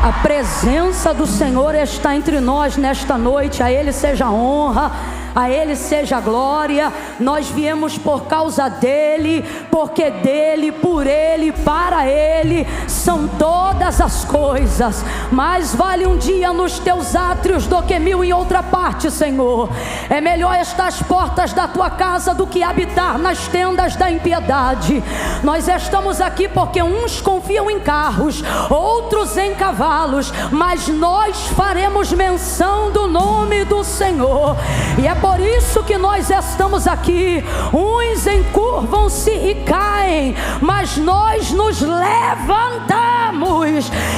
A presença do Senhor está entre nós nesta noite. A Ele seja a honra, a Ele seja a glória. Nós viemos por causa dEle, porque dEle, por Ele, para Ele são todas as coisas. Mais vale um dia nos teus átrios do que 1000 em outra parte, Senhor. É melhor estar às portas da tua casa do que habitar nas tendas da impiedade. Nós estamos aqui porque uns confiam em carros, outros em cavalos, mas nós faremos menção do nome do Senhor. E é por isso que nós estamos aqui. Uns encurvam-se e caem, mas nós nos levantamos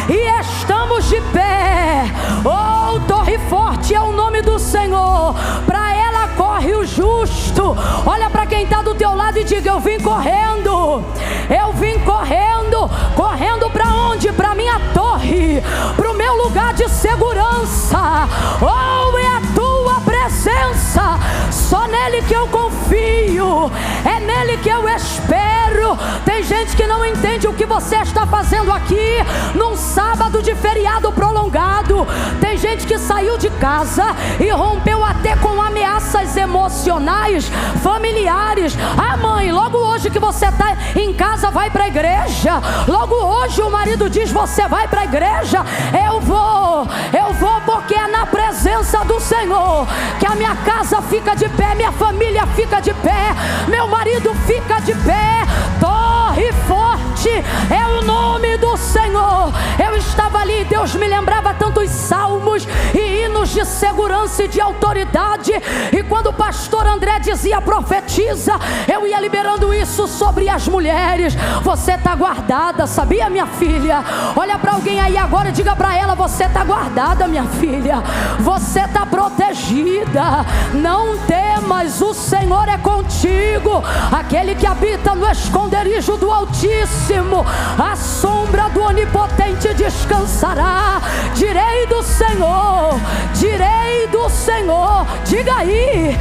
e estamos de pé. Oh, torre forte é o nome do Senhor, para ela corre o justo. Olha para quem está do teu lado e diga: eu vim correndo. Eu vim correndo. Correndo para onde? Para minha torre, para o meu lugar de segurança. Oh, é a tua presença, só nele que eu confio, é nele que eu espero. Tem gente que não entende o que você está fazendo aqui num sábado de feriado prolongado. Tem gente que saiu de casa e rompeu até com ameaças emocionais, familiares. Ah, mãe, logo hoje que você está em casa, vai para a igreja. Logo hoje o marido diz: você vai para a igreja. Eu vou porque é na presença do Senhor que a minha casa fica de pé, minha família fica de pé, meu marido fica de pé. Torre forte é o nome do Senhor. Eu estava ali, Deus me lembrava tantos salmos e hinos de segurança e de autoridade, e quando o pastor André dizia profetiza, eu ia liberando isso sobre as mulheres. Você está guardada, sabia, minha filha? Olha para alguém aí agora e diga para ela: você está guardada, minha filha. Você está protegida. Não temas, o Senhor é contigo. Aquele que habita no esconderijo do Altíssimo, a sombra do Onipotente descansará. Direi do Senhor, direi do Senhor. Diga aí,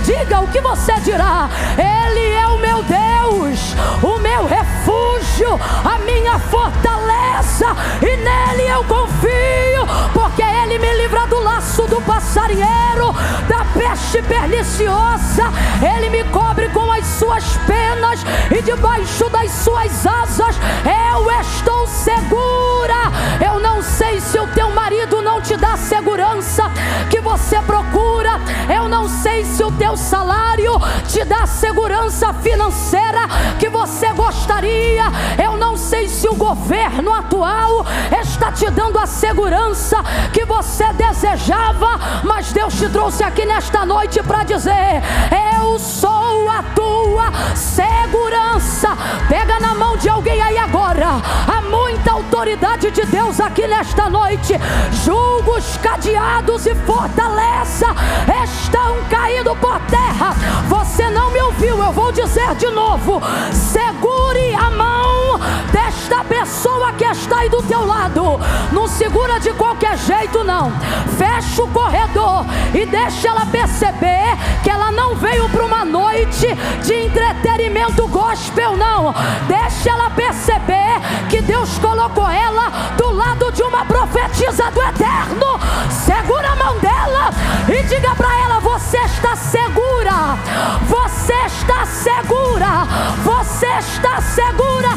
diga o que você dirá. Ele é o meu Deus, o meu refúgio, a minha fortaleza, e nele eu confio, porque ele me livra do laço do passarinheiro, da peste perniciosa. Ele me cobre com as suas penas, e debaixo das suas asas eu estou segura. Eu não sei se o teu marido não te dá a segurança que você procura. Eu não sei se o teu salário te dá a segurança financeira que você gostaria. Eu não sei se o governo atual está te dando a segurança que você desejava, mas Deus te trouxe aqui nesta noite para dizer: eu sou a tua segurança. Pega na mão de alguém aí agora. Há muita autoridade de Deus aqui nesta noite. Julgos, cadeados e fortaleza estão caindo por terra. Você não me ouviu, eu vou dizer de novo. Segure a mão desta pessoa que está aí do teu lado. Não segura de qualquer jeito, não. Fecha o corredor e deixa ela perceber que ela não veio para uma noite de entretenimento gospel, não. Deixa ela perceber que Deus colocou ela do lado de uma profetisa do Eterno. Segura a mão dela e diga para ela: você está segura, você está segura, você está segura.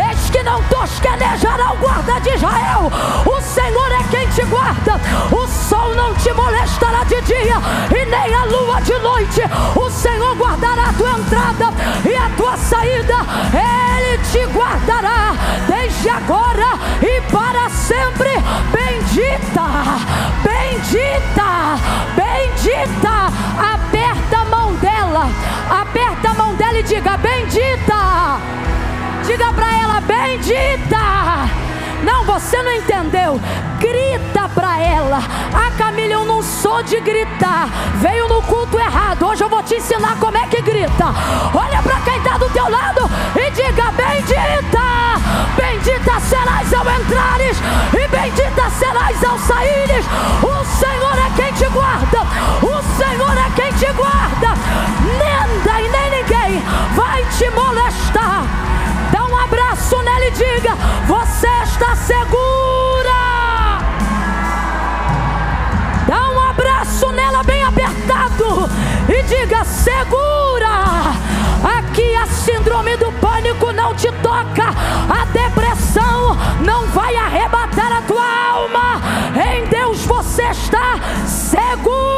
Eis que não tosquenejará o guarda de Israel. O Senhor é quem te guarda. O sol não te molestará de dia e nem a lua de noite. O Senhor guardará a tua entrada e a tua saída. Ele te guardará desde agora e para sempre. Bendita, bendita, bendita. Aperta a mão dela, aperta a mão dela e diga: bendita. Diga para ela: bendita. Não, você não entendeu. Grita para ela. Ah, Camila, eu não sou de gritar. Veio no culto errado. Hoje eu vou te ensinar como é que grita. Olha para quem está do teu lado e diga: bendita. Bendita serás ao entrares e bendita serás ao saíres. O Senhor é quem te guarda. O Senhor é quem te guarda. Nada e nem ninguém vai te molestar. Dá um abraço nele e diga: você está segura. segura. Aqui a síndrome do pânico não te toca. A depressão não vai arrebatar a tua alma. Em Deus você está segura.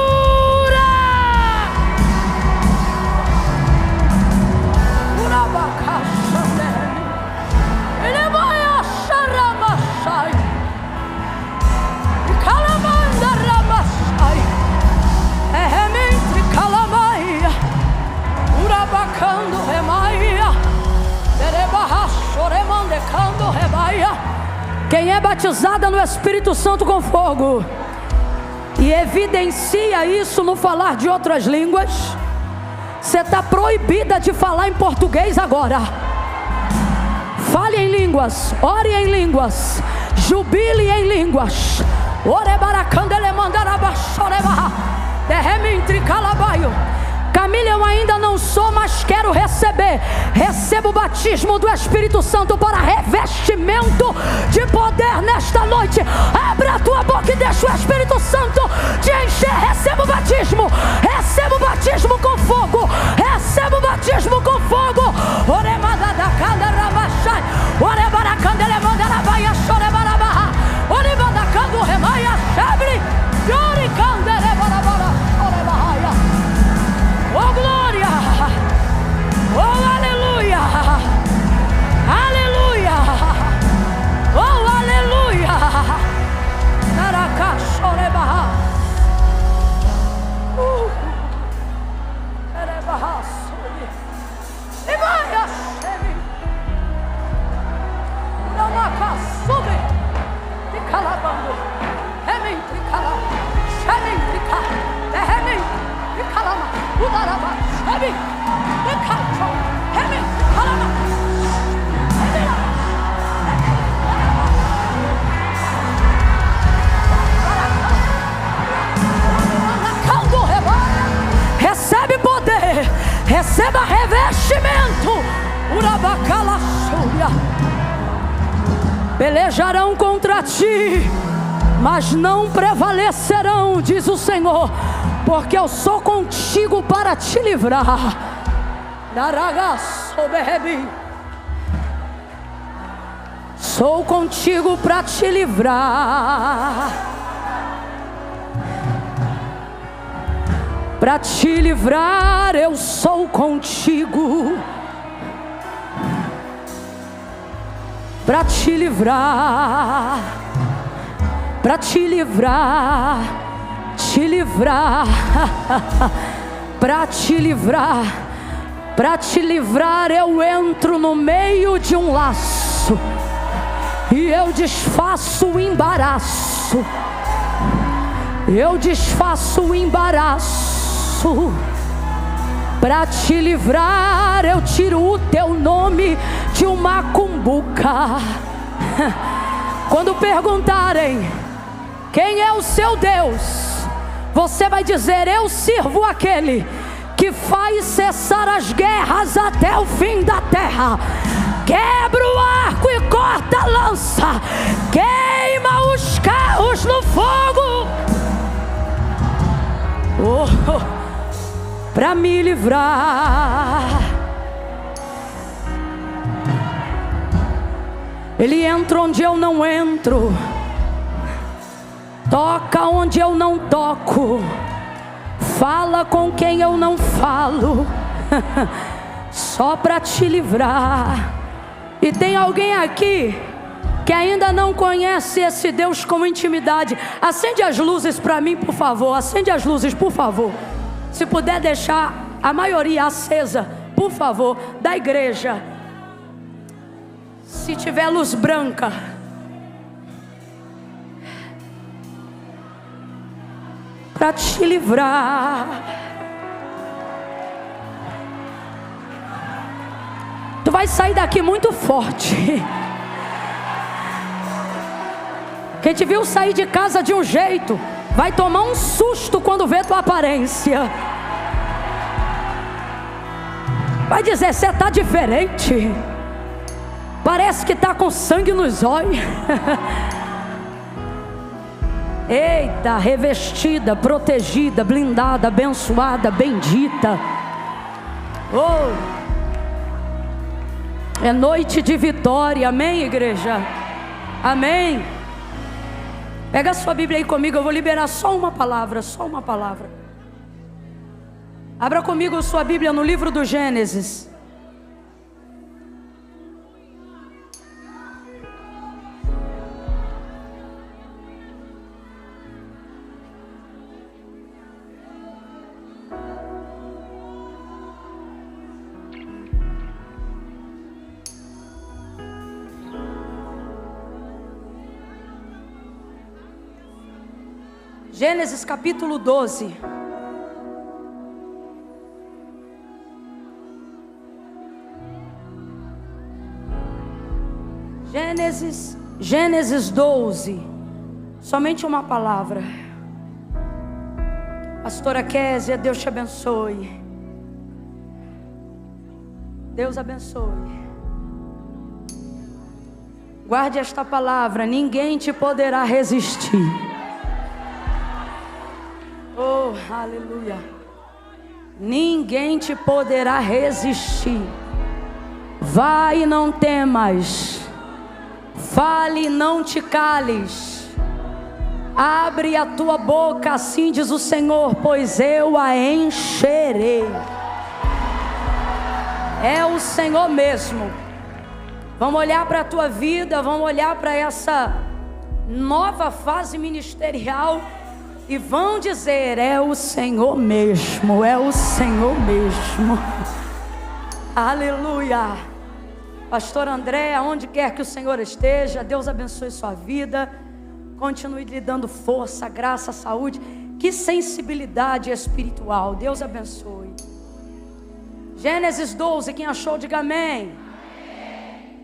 Quem é batizada no Espírito Santo com fogo e evidencia isso no falar de outras línguas, você está proibida de falar em português agora. Fale em línguas, ore em línguas, jubile em línguas. Camila, eu ainda não sou, mas quero receber. Receba o batismo do Espírito Santo para revestimento de poder nesta noite. Abra a tua boca e deixa o Espírito Santo te encher. Receba o batismo. Receba o batismo com fogo. Receba o batismo com fogo. Oh glória, oh aleluia, aleluia, oh aleluia. Naracachoreba, erebaha, e vai a cheve, namaca sube, e calabando, rementrica, chementrica, rementrica, calama. Udaraba, heavy, the control, heavy, halama, heavy, recebe poder, receba revestimento. Urabacala súria. Pelejarão contra ti, mas não prevalecerão, diz o Senhor, porque eu sou contigo para te livrar. Sou contigo para te livrar. Para te livrar, eu sou contigo. Para te livrar. Para te livrar. Te livrar, para te livrar, para te livrar, eu entro no meio de um laço e eu desfaço o embaraço. Eu desfaço o embaraço. Para te livrar, eu tiro o teu nome de uma cumbuca. Quando perguntarem quem é o seu Deus, você vai dizer: eu sirvo aquele que faz cessar as guerras até o fim da terra. Quebra o arco e corta a lança. Queima os carros no fogo. Para me livrar. Ele entra onde eu não entro. Toca onde eu não toco. Fala com quem eu não falo. Só para te livrar. E tem alguém aqui que ainda não conhece esse Deus com intimidade. Acende as luzes para mim, por favor. Acende as luzes, por favor. Se puder deixar a maioria acesa, por favor, da igreja. Se tiver luz branca, para te livrar. Tu vai sair daqui muito forte. Quem te viu sair de casa de um jeito, vai tomar um susto quando vê tua aparência. Vai dizer: você está diferente. Parece que está com sangue nos olhos. Eita, revestida, protegida, blindada, abençoada, bendita. Oh! É noite de vitória, amém, igreja? Amém. Pega a sua Bíblia aí comigo, eu vou liberar só uma palavra, só uma palavra. Abra comigo a sua Bíblia no livro do Gênesis. Gênesis capítulo 12. Gênesis 12. Somente uma palavra. Pastora Kézia, Deus te abençoe. Deus abençoe. Guarde esta palavra: ninguém te poderá resistir. Oh, aleluia. Ninguém te poderá resistir. Vai e não temas. Fale e não te cales. Abre a tua boca, assim diz o Senhor, pois eu a encherei. É o Senhor mesmo. Vamos olhar para a tua vida, vamos olhar para essa nova fase ministerial e vão dizer: é o Senhor mesmo, é o Senhor mesmo. Aleluia. Pastor André, aonde quer que o Senhor esteja, Deus abençoe sua vida. Continue lhe dando força, graça, saúde. Que sensibilidade espiritual. Deus abençoe. Gênesis 12, quem achou, diga amém.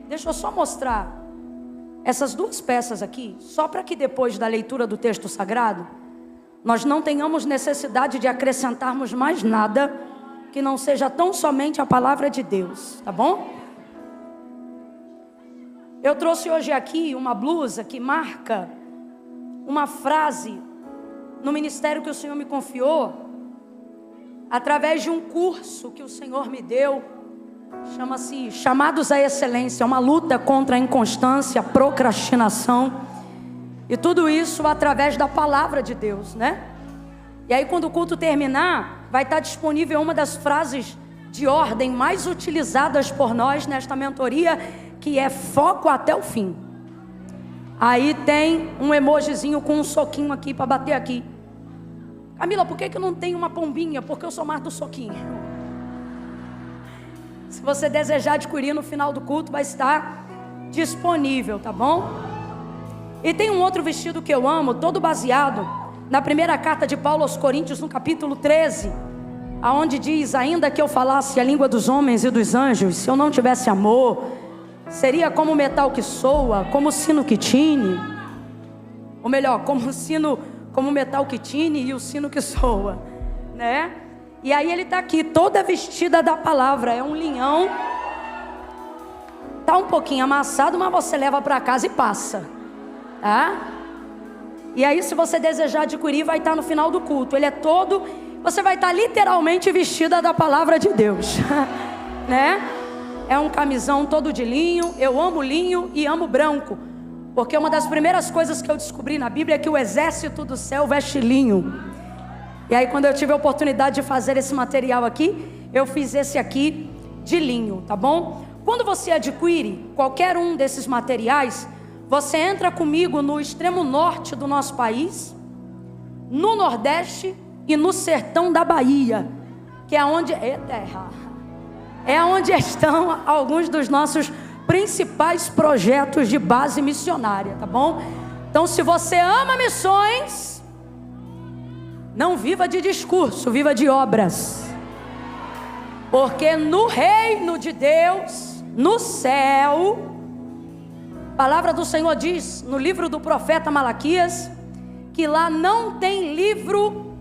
Deixa eu só mostrar essas duas peças aqui, só para que depois da leitura do texto sagrado nós não tenhamos necessidade de acrescentarmos mais nada que não seja tão somente a palavra de Deus, tá bom? Eu trouxe hoje aqui uma blusa que marca uma frase no ministério que o Senhor me confiou, através de um curso que o Senhor me deu, chama-se Chamados à Excelência, uma luta contra a inconstância, a procrastinação. E tudo isso através da palavra de Deus, né? E aí quando o culto terminar, vai estar disponível uma das frases de ordem mais utilizadas por nós nesta mentoria, que é foco até o fim. Aí tem um emojizinho com um soquinho aqui para bater aqui. Camila, por que não tem uma pombinha? Porque eu sou mais do soquinho. Se você desejar adquirir no final do culto, vai estar disponível, tá bom? E tem um outro vestido que eu amo, todo baseado na primeira carta de Paulo aos Coríntios, no capítulo 13, aonde diz: ainda que eu falasse a língua dos homens e dos anjos, se eu não tivesse amor, seria como o metal que soa, como o sino que tine, ou melhor, como o metal que tine e o sino que soa, né? E aí ele está aqui, toda vestida da palavra, é um linhão, tá um pouquinho amassado, mas você leva para casa e passa, tá? E aí, se você desejar adquirir, vai estar no final do culto. Ele é todo, você vai estar literalmente vestida da palavra de Deus, né? É um camisão todo de linho. Eu amo linho e amo branco, porque uma das primeiras coisas que eu descobri na Bíblia é que o exército do céu veste linho. E aí, quando eu tive a oportunidade de fazer esse material aqui, eu fiz esse aqui de linho, tá bom? Quando você adquire qualquer um desses materiais, você entra comigo no extremo norte do nosso país, no nordeste e no sertão da Bahia, que é onde é onde estão alguns dos nossos principais projetos de base missionária, tá bom? Então, se você ama missões, não viva de discurso, viva de obras, porque no reino de Deus, no céu, a palavra do Senhor diz no livro do profeta Malaquias que lá não tem livro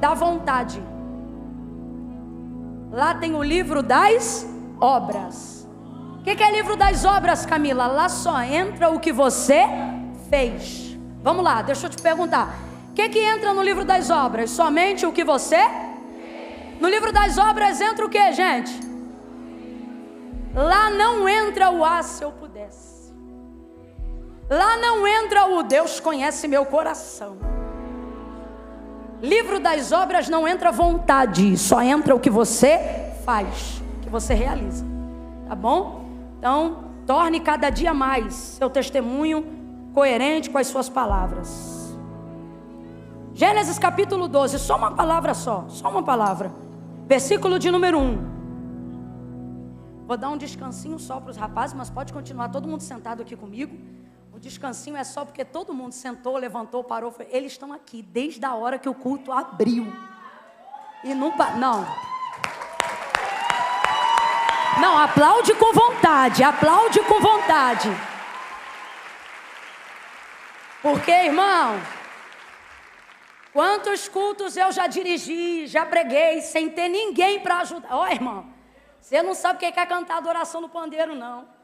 da vontade, lá tem o livro das obras. O que é livro das obras, Camila? Lá só entra o que você fez. Vamos lá, deixa eu te perguntar, o que entra no livro das obras? Somente o que você? No livro das obras entra o que, gente? Lá não entra o se eu pudesse. Lá não entra o Deus conhece meu coração. Livro das obras não entra vontade, só entra o que você faz, o que você realiza. Tá bom? Então, torne cada dia mais seu testemunho coerente com as suas palavras. Gênesis capítulo 12, só uma palavra só uma palavra. Versículo de número 1. Vou dar um descansinho só para os rapazes, mas pode continuar todo mundo sentado aqui comigo. O descansinho é só porque todo mundo sentou, levantou, parou. Eles estão aqui desde a hora que o culto abriu. E não... Não, aplaude com vontade, aplaude com vontade. Porque, irmão, quantos cultos eu já dirigi, já preguei, sem ter ninguém para ajudar. Ó, irmão, você não sabe o que é cantar adoração no pandeiro, não.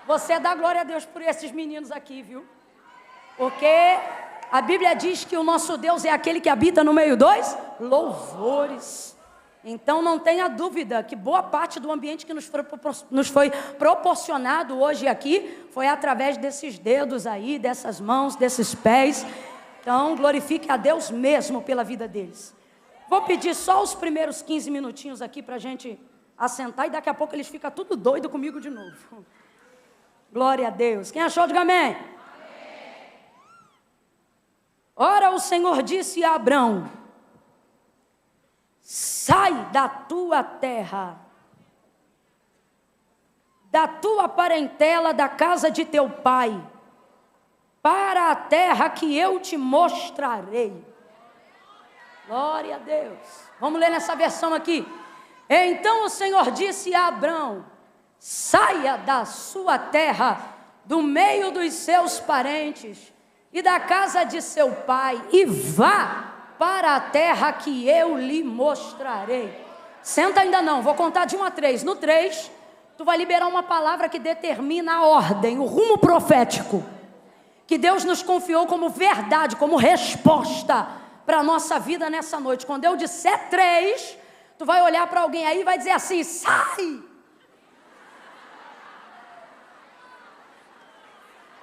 Você dá glória a Deus por esses meninos aqui, viu? Porque a Bíblia diz que o nosso Deus é aquele que habita no meio dos louvores. Então não tenha dúvida que boa parte do ambiente que nos foi proporcionado hoje aqui foi através desses dedos aí, dessas mãos, desses pés. Então glorifique a Deus mesmo pela vida deles. Vou pedir só os primeiros 15 minutinhos aqui para a gente assentar e daqui a pouco eles ficam tudo doido comigo de novo. Glória a Deus. Quem achou, diga amém. Ora, o Senhor disse a Abrão: sai da tua terra, da tua parentela, da casa de teu pai, para a terra que eu te mostrarei. Glória a Deus. Vamos ler nessa versão aqui. Então o Senhor disse a Abrão: saia da sua terra, do meio dos seus parentes e da casa de seu pai, e vá para a terra que eu lhe mostrarei. Senta ainda não, vou contar de 1 a 3. No 3, tu vai liberar uma palavra que determina a ordem, o rumo profético, que Deus nos confiou como verdade, como resposta para a nossa vida nessa noite. Quando eu disser 3, tu vai olhar para alguém aí e vai dizer assim: sai!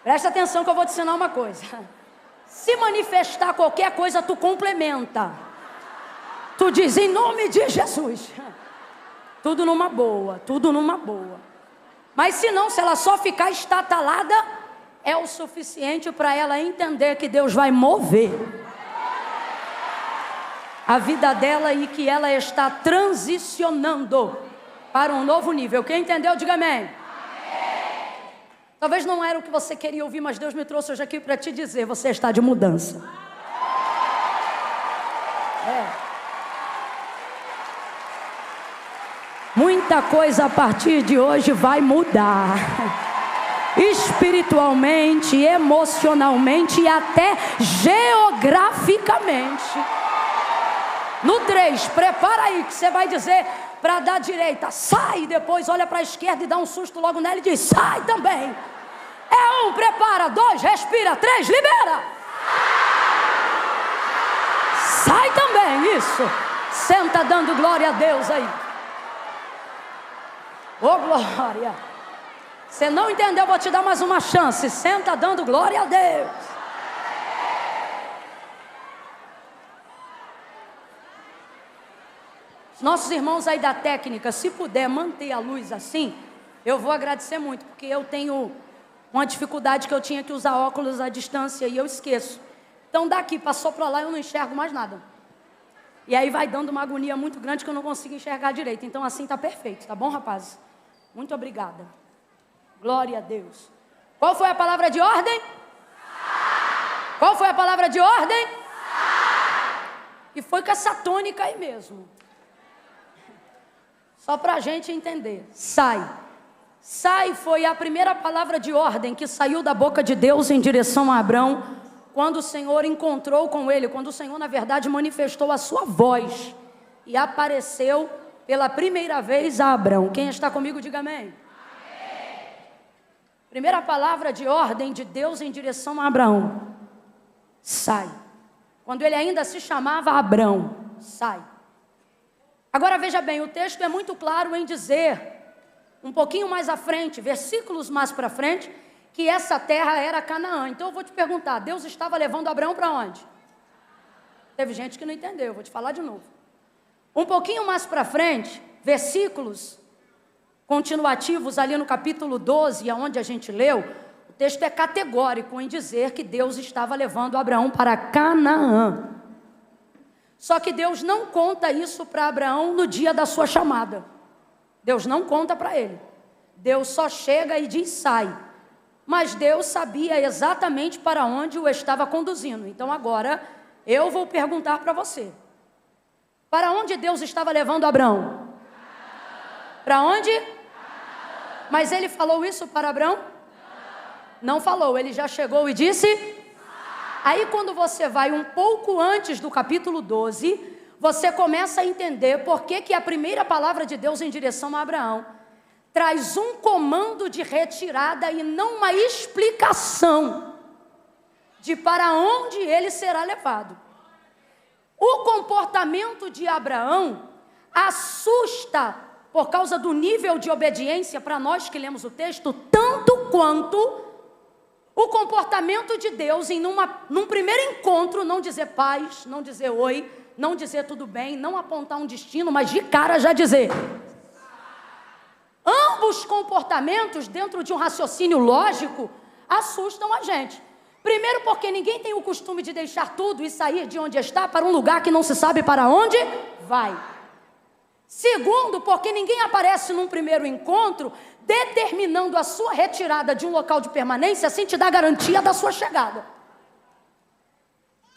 Presta atenção que eu vou te ensinar uma coisa. Se manifestar qualquer coisa, tu complementa. Tu diz em nome de Jesus. Tudo numa boa, tudo numa boa. Mas se não, se ela só ficar estatalada, é o suficiente para ela entender que Deus vai mover a vida dela e que ela está transicionando para um novo nível. Quem entendeu, diga amém. Talvez não era o que você queria ouvir, mas Deus me trouxe hoje aqui para te dizer: você está de mudança. Muita coisa a partir de hoje vai mudar. Espiritualmente, emocionalmente e até geograficamente. No 3, prepara aí que você vai dizer para dar direita: sai, depois olha para a esquerda e dá um susto logo nela e diz: sai também. É 1, prepara. 2, respira. 3, libera. Sai também, isso. Senta dando glória a Deus aí. Ô glória. Você não entendeu, vou te dar mais uma chance. Senta dando glória a Deus. Nossos irmãos aí da técnica, se puder manter a luz assim, eu vou agradecer muito, porque eu tenho uma dificuldade que eu tinha que usar óculos à distância e eu esqueço. Então daqui, passou para lá, eu não enxergo mais nada. E aí vai dando uma agonia muito grande que eu não consigo enxergar direito. Então assim está perfeito, tá bom, rapazes? Muito obrigada. Glória a Deus. Qual foi a palavra de ordem? Qual foi a palavra de ordem? E foi com essa tônica aí mesmo. Só para a gente entender. Sai. Sai foi a primeira palavra de ordem que saiu da boca de Deus em direção a Abrão, quando o Senhor encontrou com ele, quando o Senhor na verdade manifestou a sua voz e apareceu pela primeira vez a Abrão. Quem está comigo, diga amém. Primeira palavra de ordem de Deus em direção a Abraão: sai. Quando ele ainda se chamava Abrão, sai. Agora veja bem, o texto é muito claro em dizer, um pouquinho mais à frente, versículos mais para frente, que essa terra era Canaã. Então eu vou te perguntar, Deus estava levando Abraão para onde? Teve gente que não entendeu, vou te falar de novo. Um pouquinho mais para frente, versículos continuativos ali no capítulo 12, onde a gente leu, o texto é categórico em dizer que Deus estava levando Abraão para Canaã. Só que Deus não conta isso para Abraão no dia da sua chamada. Deus não conta para ele. Deus só chega e diz, sai. Mas Deus sabia exatamente para onde o estava conduzindo. Então agora eu vou perguntar para você. Para onde Deus estava levando Abraão? Para onde? Mas ele falou isso para Abraão? Não falou, ele já chegou e disse... Aí quando você vai um pouco antes do capítulo 12, você começa a entender por que a primeira palavra de Deus em direção a Abraão traz um comando de retirada e não uma explicação de para onde ele será levado. O comportamento de Abraão assusta por causa do nível de obediência para nós que lemos o texto, tanto quanto o comportamento de Deus em num primeiro encontro, não dizer paz, não dizer oi, não dizer tudo bem, não apontar um destino, mas de cara já dizer. Ambos comportamentos, dentro de um raciocínio lógico, assustam a gente. Primeiro porque ninguém tem o costume de deixar tudo e sair de onde está para um lugar que não se sabe para onde vai. Segundo, porque ninguém aparece num primeiro encontro determinando a sua retirada de um local de permanência sem te dar garantia da sua chegada.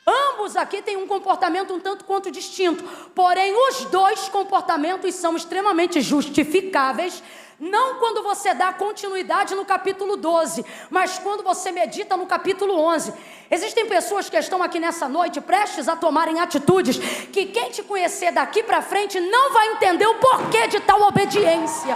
Ambos aqui têm um comportamento um tanto quanto distinto, porém os dois comportamentos são extremamente justificáveis, não quando você dá continuidade no capítulo 12, mas quando você medita no capítulo 11. Existem pessoas que estão aqui nessa noite prestes a tomarem atitudes que quem te conhecer daqui para frente não vai entender o porquê de tal obediência.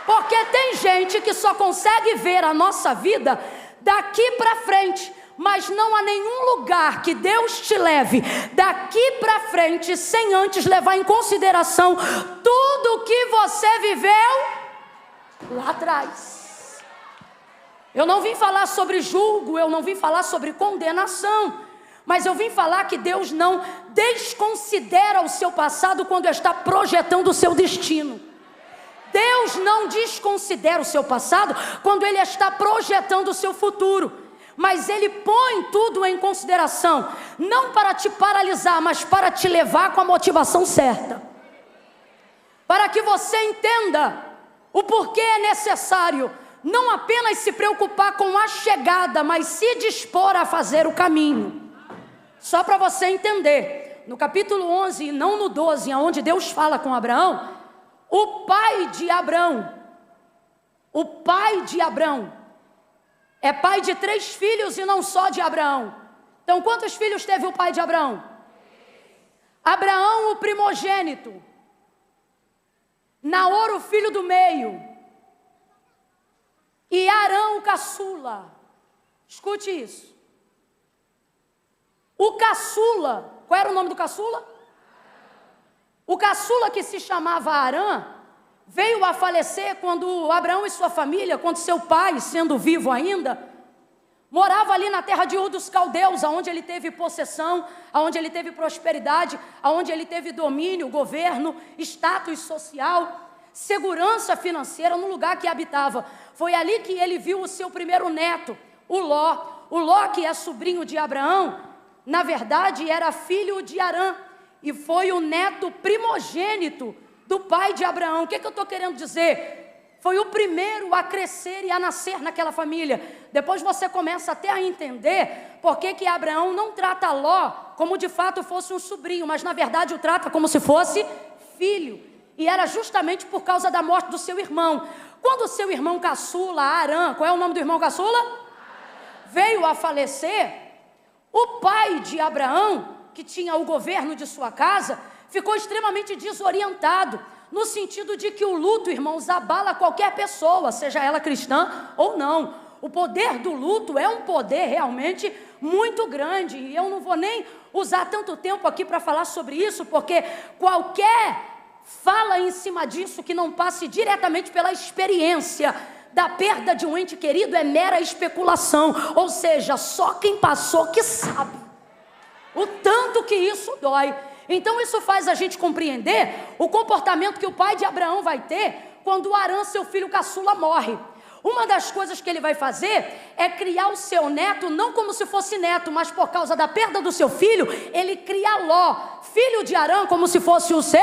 Porque tem gente que só consegue ver a nossa vida daqui para frente, mas não há nenhum lugar que Deus te leve daqui para frente sem antes levar em consideração tudo que você viveu lá atrás. Eu não vim falar sobre julgo, eu não vim falar sobre condenação, mas eu vim falar que Deus não desconsidera o seu passado quando está projetando o seu destino. Deus não desconsidera o seu passado quando Ele está projetando o seu futuro, mas Ele põe tudo em consideração, não para te paralisar, mas para te levar com a motivação certa, para que você entenda o porquê é necessário não apenas se preocupar com a chegada, mas se dispor a fazer o caminho. Só para você entender, no capítulo 11 e não no 12, onde Deus fala com Abraão, o pai de Abrão é pai de 3 filhos e não só de Abraão. Então quantos filhos teve o pai de Abraão? Abraão, o primogênito, Naor, o filho do meio, e Arão, o caçula. Escute isso. O caçula, qual era o nome do caçula? O caçula, que se chamava Arã, veio a falecer quando Abraão e sua família, quando seu pai, sendo vivo ainda, morava ali na terra de Ur dos Caldeus, onde ele teve possessão, onde ele teve prosperidade, onde ele teve domínio, governo, status social, segurança financeira no lugar que habitava. Foi ali que ele viu o seu primeiro neto, o Ló. O Ló, que é sobrinho de Abraão, na verdade era filho de Arã, e foi o neto primogênito do pai de Abraão. O que eu estou querendo dizer? Foi o primeiro a crescer e a nascer naquela família. Depois você começa até a entender por que Abraão não trata Ló como de fato fosse um sobrinho, mas na verdade o trata como se fosse filho. E era justamente por causa da morte do seu irmão. Quando o seu irmão caçula, Arã, qual é o nome do irmão caçula? Veio a falecer, o pai de Abraão, que tinha o governo de sua casa, ficou extremamente desorientado, no sentido de que o luto, irmãos, abala qualquer pessoa, seja ela cristã ou não. O poder do luto é um poder realmente muito grande. E eu não vou nem usar tanto tempo aqui para falar sobre isso, porque qualquer fala em cima disso que não passe diretamente pela experiência da perda de um ente querido é mera especulação. Ou seja, só quem passou que sabe o tanto que isso dói. Então isso faz a gente compreender o comportamento que o pai de Abraão vai ter quando Arã, seu filho caçula, morre. Uma das coisas que ele vai fazer é criar o seu neto, não como se fosse neto, mas por causa da perda do seu filho, ele cria Ló, filho de Arã, como se fosse o seu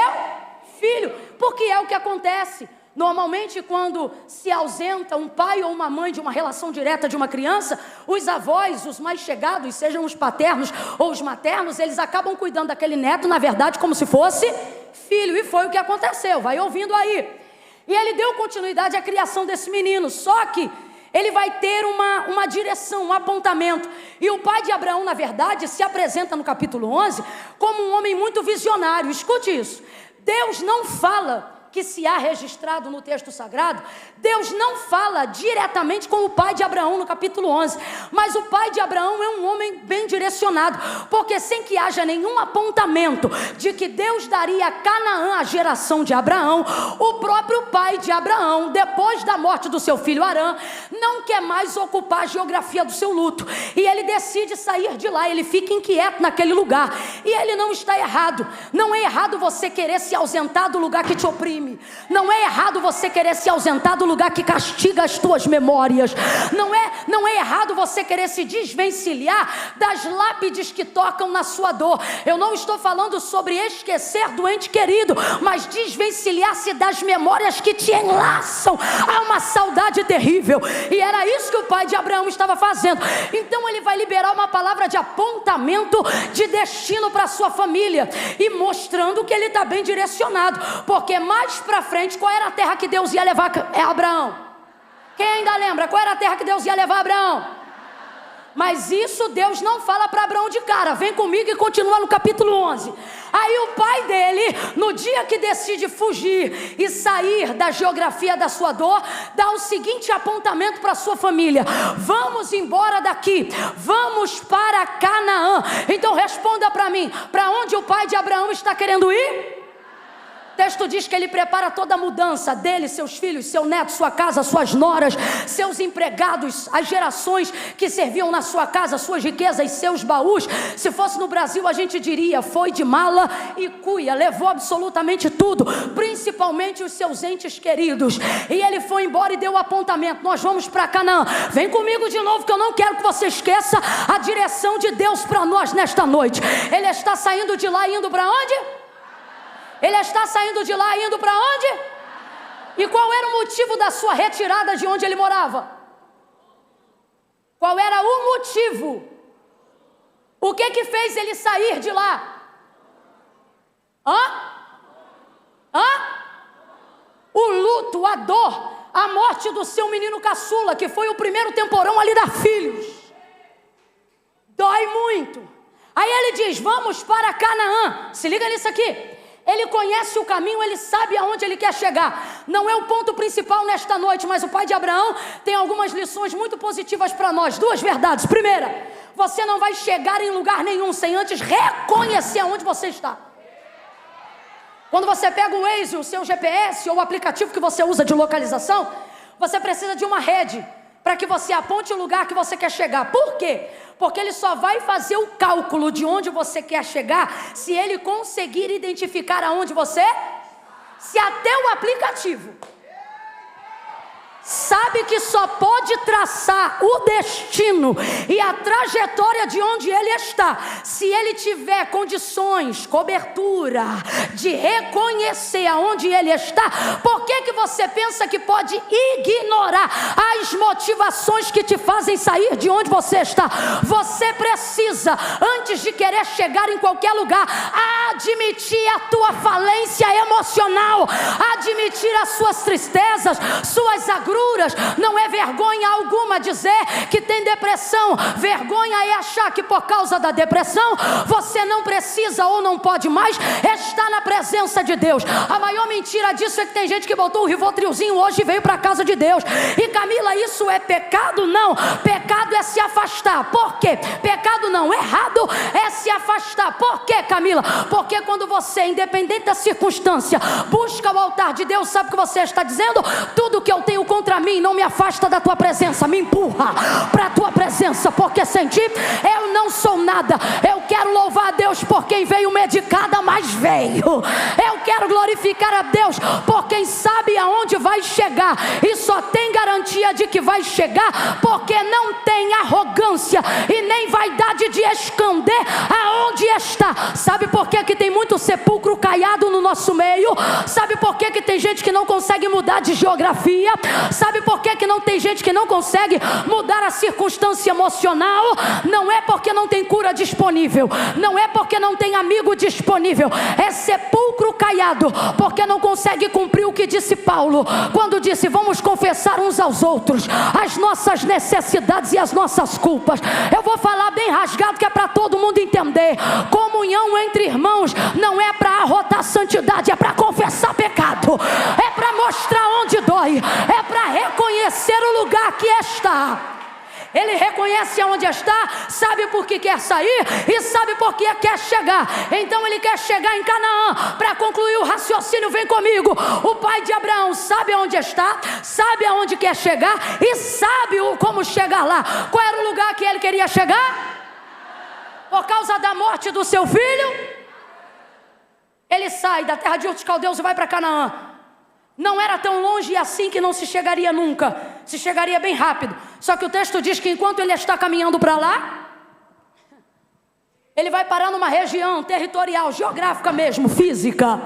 filho, porque é o que acontece. Normalmente, quando se ausenta um pai ou uma mãe de uma relação direta de uma criança, os avós, os mais chegados, sejam os paternos ou os maternos, eles acabam cuidando daquele neto, na verdade, como se fosse filho. E foi o que aconteceu, vai ouvindo aí. E ele deu continuidade à criação desse menino, só que ele vai ter uma direção, um apontamento. E o pai de Abraão, na verdade, se apresenta no capítulo 11 como um homem muito visionário. Escute isso, Deus não fala, que se há registrado no texto sagrado, Deus não fala diretamente com o pai de Abraão no capítulo 11, mas o pai de Abraão é um homem bem direcionado, porque sem que haja nenhum apontamento de que Deus daria Canaã à geração de Abraão, o próprio pai de Abraão, depois da morte do seu filho Arã, não quer mais ocupar a geografia do seu luto, e ele decide sair de lá. Ele fica inquieto naquele lugar, e ele não está errado. Não é errado você querer se ausentar do lugar que te oprime. Não é errado você querer se ausentar do lugar que castiga as tuas memórias. Não é errado você querer se desvencilhar das lápides que tocam na sua dor. Eu não estou falando sobre esquecer do ente querido, mas desvencilhar-se das memórias que te enlaçam a uma saudade terrível. E era isso que o pai de Abraão estava fazendo. Então ele vai liberar uma palavra de apontamento de destino para a sua família, e mostrando que ele está bem direcionado, porque mais para frente, qual era a terra que Deus ia levar Abraão? Quem ainda lembra? Qual era a terra que Deus ia levar Abraão? Mas isso Deus não fala para Abraão de cara. Vem comigo e continua no capítulo 11. Aí o pai dele, no dia que decide fugir e sair da geografia da sua dor, dá o seguinte apontamento para a sua família: vamos embora daqui, vamos para Canaã. Então responda para mim, para onde o pai de Abraão está querendo ir? O texto diz que ele prepara toda a mudança dele, seus filhos, seu neto, sua casa, suas noras, seus empregados, as gerações que serviam na sua casa, suas riquezas, seus baús. Se fosse no Brasil, a gente diria: foi de mala e cuia, levou absolutamente tudo, principalmente os seus entes queridos. E ele foi embora e deu o apontamento: nós vamos para Canaã. Vem comigo de novo, que eu não quero que você esqueça a direção de Deus para nós nesta noite. Ele está saindo de lá e indo para onde? Ele está saindo de lá e indo para onde? E qual era o motivo da sua retirada de onde ele morava? Qual era o motivo? O que fez ele sair de lá? O luto, a dor, a morte do seu menino caçula, que foi o primeiro temporão a lhe dar filhos. Dói muito. Aí ele diz: vamos para Canaã. Se liga nisso aqui. Ele conhece o caminho, ele sabe aonde ele quer chegar. Não é o ponto principal nesta noite, mas o pai de Abraão tem algumas lições muito positivas para nós. Duas verdades. Primeira, você não vai chegar em lugar nenhum sem antes reconhecer aonde você está. Quando você pega o Waze, o seu GPS ou o aplicativo que você usa de localização, você precisa de uma rede para que você aponte o lugar que você quer chegar. Por quê? Porque ele só vai fazer o cálculo de onde você quer chegar se ele conseguir identificar aonde você... Se até o aplicativo sabe que só pode traçar o destino e a trajetória de onde ele está se ele tiver condições, cobertura de reconhecer aonde ele está, por que você pensa que pode ignorar as motivações que te fazem sair de onde você está? Você precisa, antes de querer chegar em qualquer lugar, admitir a tua falência emocional, admitir as suas tristezas, suas agruras, agruras. Não é vergonha alguma dizer que tem depressão. Vergonha é achar que por causa da depressão você não precisa ou não pode mais estar na presença de Deus. A maior mentira disso é que tem gente que botou o Rivotrilzinho hoje e veio para a casa de Deus. E Camila, isso é pecado? Não. Pecado é se afastar. Por quê? Pecado não. Errado é se afastar. Por quê, Camila? Porque quando você, independente da circunstância, busca o altar de Deus, sabe o que você está dizendo? Tudo que eu tenho contra mim não me afasta da tua presença, me empurra para a tua presença, porque sem ti eu não sou nada. Eu quero louvar a Deus por quem veio medicada, mas veio. Eu quero glorificar a Deus por quem sabe aonde vai chegar, e só tem garantia de que vai chegar porque não tem arrogância e nem vaidade de esconder aonde está. Sabe por que tem muito sepulcro caiado no nosso meio? Sabe por que tem gente que não consegue mudar de geografia? Sabe por que não tem gente que não consegue mudar a circunstância emocional? Não é porque não tem cura disponível, não é porque não tem amigo disponível, é sepulcro caiado porque não consegue cumprir o que disse Paulo quando disse: vamos confessar uns aos outros as nossas necessidades e as nossas culpas. Eu vou falar bem rasgado que é para todo mundo entender. Comunhão entre irmãos não é para arrotar santidade, é para confessar pecado, é para mostrar onde dói, é para reconhecer o lugar que está. Ele reconhece aonde está, sabe por que quer sair e sabe por que quer chegar. Então ele quer chegar em Canaã. Para concluir o raciocínio, vem comigo. O pai de Abraão sabe aonde está, sabe aonde quer chegar e sabe como chegar lá. Qual era o lugar que ele queria chegar? Por causa da morte do seu filho, ele sai da terra de Ur dos Caldeus e vai para Canaã. Não era tão longe assim que não se chegaria nunca. Se chegaria bem rápido. Só que o texto diz que enquanto ele está caminhando para lá, ele vai parar numa região territorial, geográfica mesmo, física,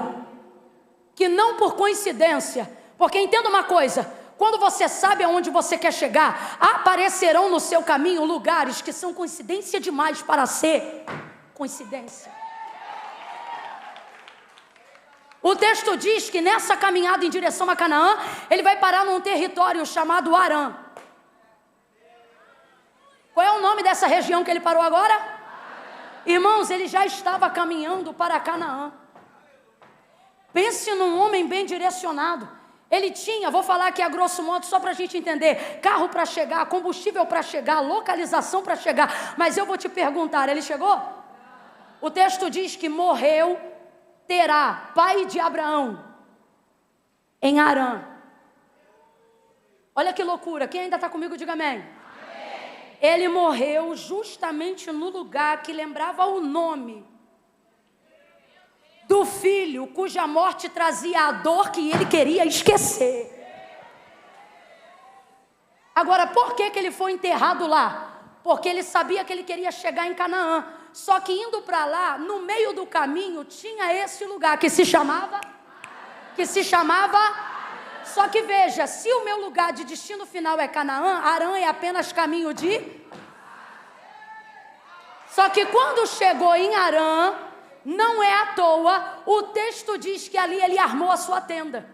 que não por coincidência. Porque entenda uma coisa: quando você sabe aonde você quer chegar, aparecerão no seu caminho lugares que são coincidência demais para ser coincidência. O texto diz que nessa caminhada em direção a Canaã, ele vai parar num território chamado Harã. Qual é o nome dessa região que ele parou agora? Irmãos, ele já estava caminhando para Canaã. Pense num homem bem direcionado. Ele tinha, vou falar aqui a grosso modo só para a gente entender, carro para chegar, combustível para chegar, localização para chegar. Mas eu vou te perguntar, ele chegou? O texto diz que morreu Terá, pai de Abraão, em Harã. Olha que loucura. Quem ainda está comigo, diga amém. Amém. Ele morreu justamente no lugar que lembrava o nome do filho cuja morte trazia a dor que ele queria esquecer. Agora, por que ele foi enterrado lá? Porque ele sabia que ele queria chegar em Canaã. Só que indo para lá, no meio do caminho, tinha esse lugar que se chamava... Só que veja, se o meu lugar de destino final é Canaã, Harã é apenas caminho de... Só que quando chegou em Harã, não é à toa, o texto diz que ali ele armou a sua tenda.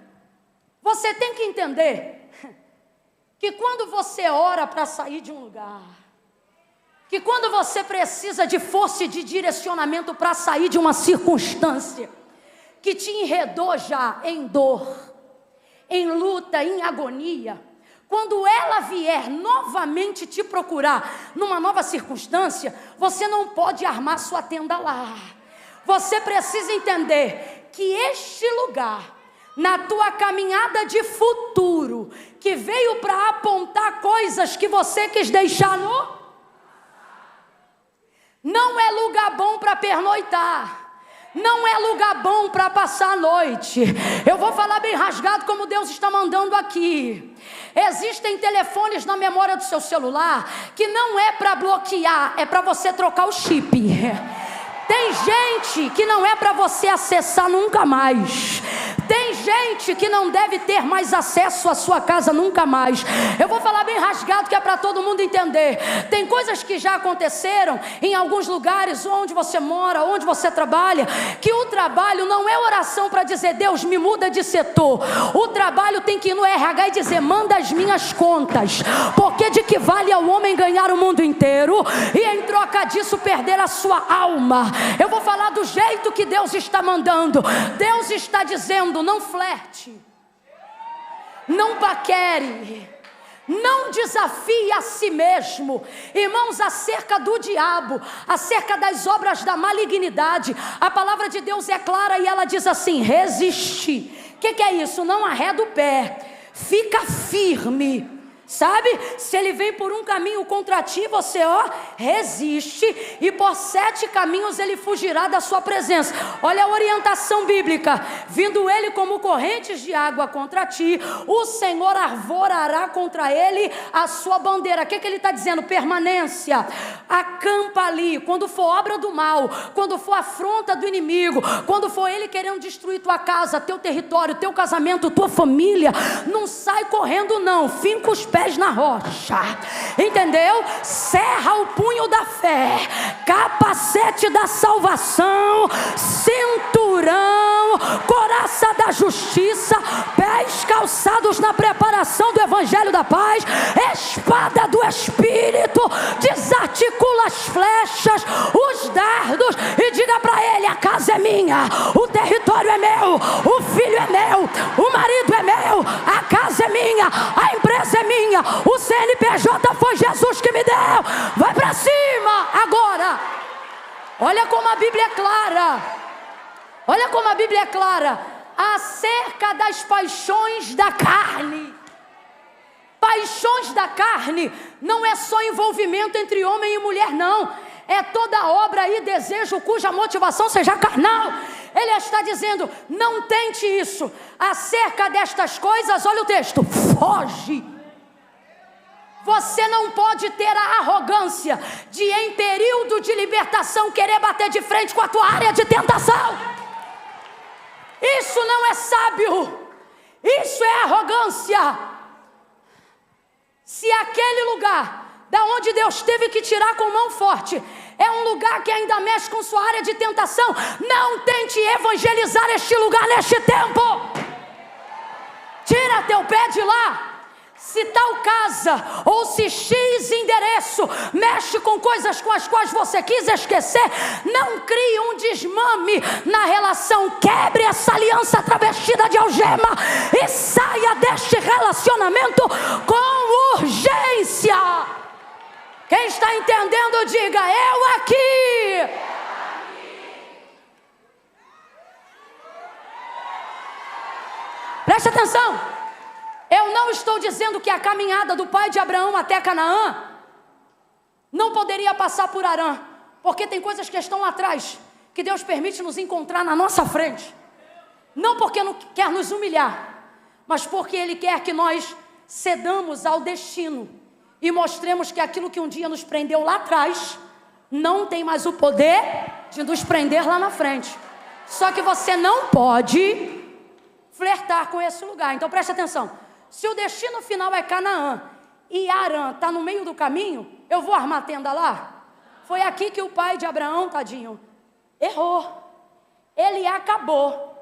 Você tem que entender que quando você ora para sair de um lugar, que quando você precisa de força e de direcionamento para sair de uma circunstância que te enredou já em dor, em luta, em agonia, quando ela vier novamente te procurar numa nova circunstância, você não pode armar sua tenda lá. Você precisa entender que este lugar, na tua caminhada de futuro, que veio para apontar coisas que você quis deixar não é lugar bom para pernoitar. Não é lugar bom para passar a noite. Eu vou falar bem rasgado como Deus está mandando aqui. Existem telefones na memória do seu celular que não é para bloquear, é para você trocar o chip. Tem gente que não é para você acessar nunca mais. Tem gente que não deve ter mais acesso à sua casa nunca mais. Eu vou falar bem rasgado que é para todo mundo entender. Tem coisas que já aconteceram em alguns lugares onde você mora, onde você trabalha, que o trabalho não é oração para dizer Deus me muda de setor. O trabalho tem que ir no RH e dizer manda as minhas contas, porque de que vale ao homem ganhar o mundo inteiro e em troca disso perder a sua alma? Eu vou falar do jeito que Deus está mandando. Deus está dizendo: não flerte, não paquere, não desafie a si mesmo. Irmãos, acerca do diabo, acerca das obras da malignidade, a palavra de Deus é clara e ela diz assim: resiste. O que é isso? Não arreda o pé, fica firme. Sabe, se ele vem por um caminho contra ti, você resiste, e por 7 caminhos ele fugirá da sua presença. Olha a orientação bíblica: vindo ele como correntes de água contra ti, o Senhor arvorará contra ele a sua bandeira. O que ele está dizendo? Permanência, acampa ali. Quando for obra do mal, quando for afronta do inimigo, quando for ele querendo destruir tua casa, teu território, teu casamento, tua família, não sai correndo não, finca os pés na rocha, entendeu? Cerra o punho da fé, capacete da salvação, cinturão, couraça da justiça, pés calçados na preparação do evangelho da paz, espada do Espírito, desarticula as flechas, os dardos, e diga para ele: a casa é minha, o território é meu, o filho é meu, o marido é meu, a casa é minha, a empresa é minha, o CNPJ foi Jesus que me deu. Vai para cima agora. Olha como a Bíblia é clara. Olha como a Bíblia é clara acerca das paixões da carne. Paixões da carne não é só envolvimento entre homem e mulher, não. É toda obra e desejo cuja motivação seja carnal. Ele está dizendo: não tente isso. Acerca destas coisas, olha o texto: foge. Você não pode ter a arrogância de, em período de libertação, querer bater de frente com a tua área de tentação. Isso não é sábio. Isso é arrogância. Se aquele lugar da onde Deus teve que tirar com mão forte é um lugar que ainda mexe com sua área de tentação, não tente evangelizar este lugar neste tempo. Tira teu pé de lá. Se tal casa ou se X endereço mexe com coisas com as quais você quis esquecer, não crie um desmame na relação. Quebre essa aliança travestida de algema e saia deste relacionamento com urgência. Quem está entendendo, diga: eu aqui. Preste atenção. Eu não estou dizendo que a caminhada do pai de Abraão até Canaã não poderia passar por Harã, porque tem coisas que estão lá atrás que Deus permite nos encontrar na nossa frente. Não porque não quer nos humilhar, mas porque Ele quer que nós cedamos ao destino e mostremos que aquilo que um dia nos prendeu lá atrás não tem mais o poder de nos prender lá na frente. Só que você não pode flertar com esse lugar. Então preste atenção. Se o destino final é Canaã e Harã está no meio do caminho, eu vou armar tenda lá? Foi aqui que o pai de Abraão, tadinho, errou. Ele acabou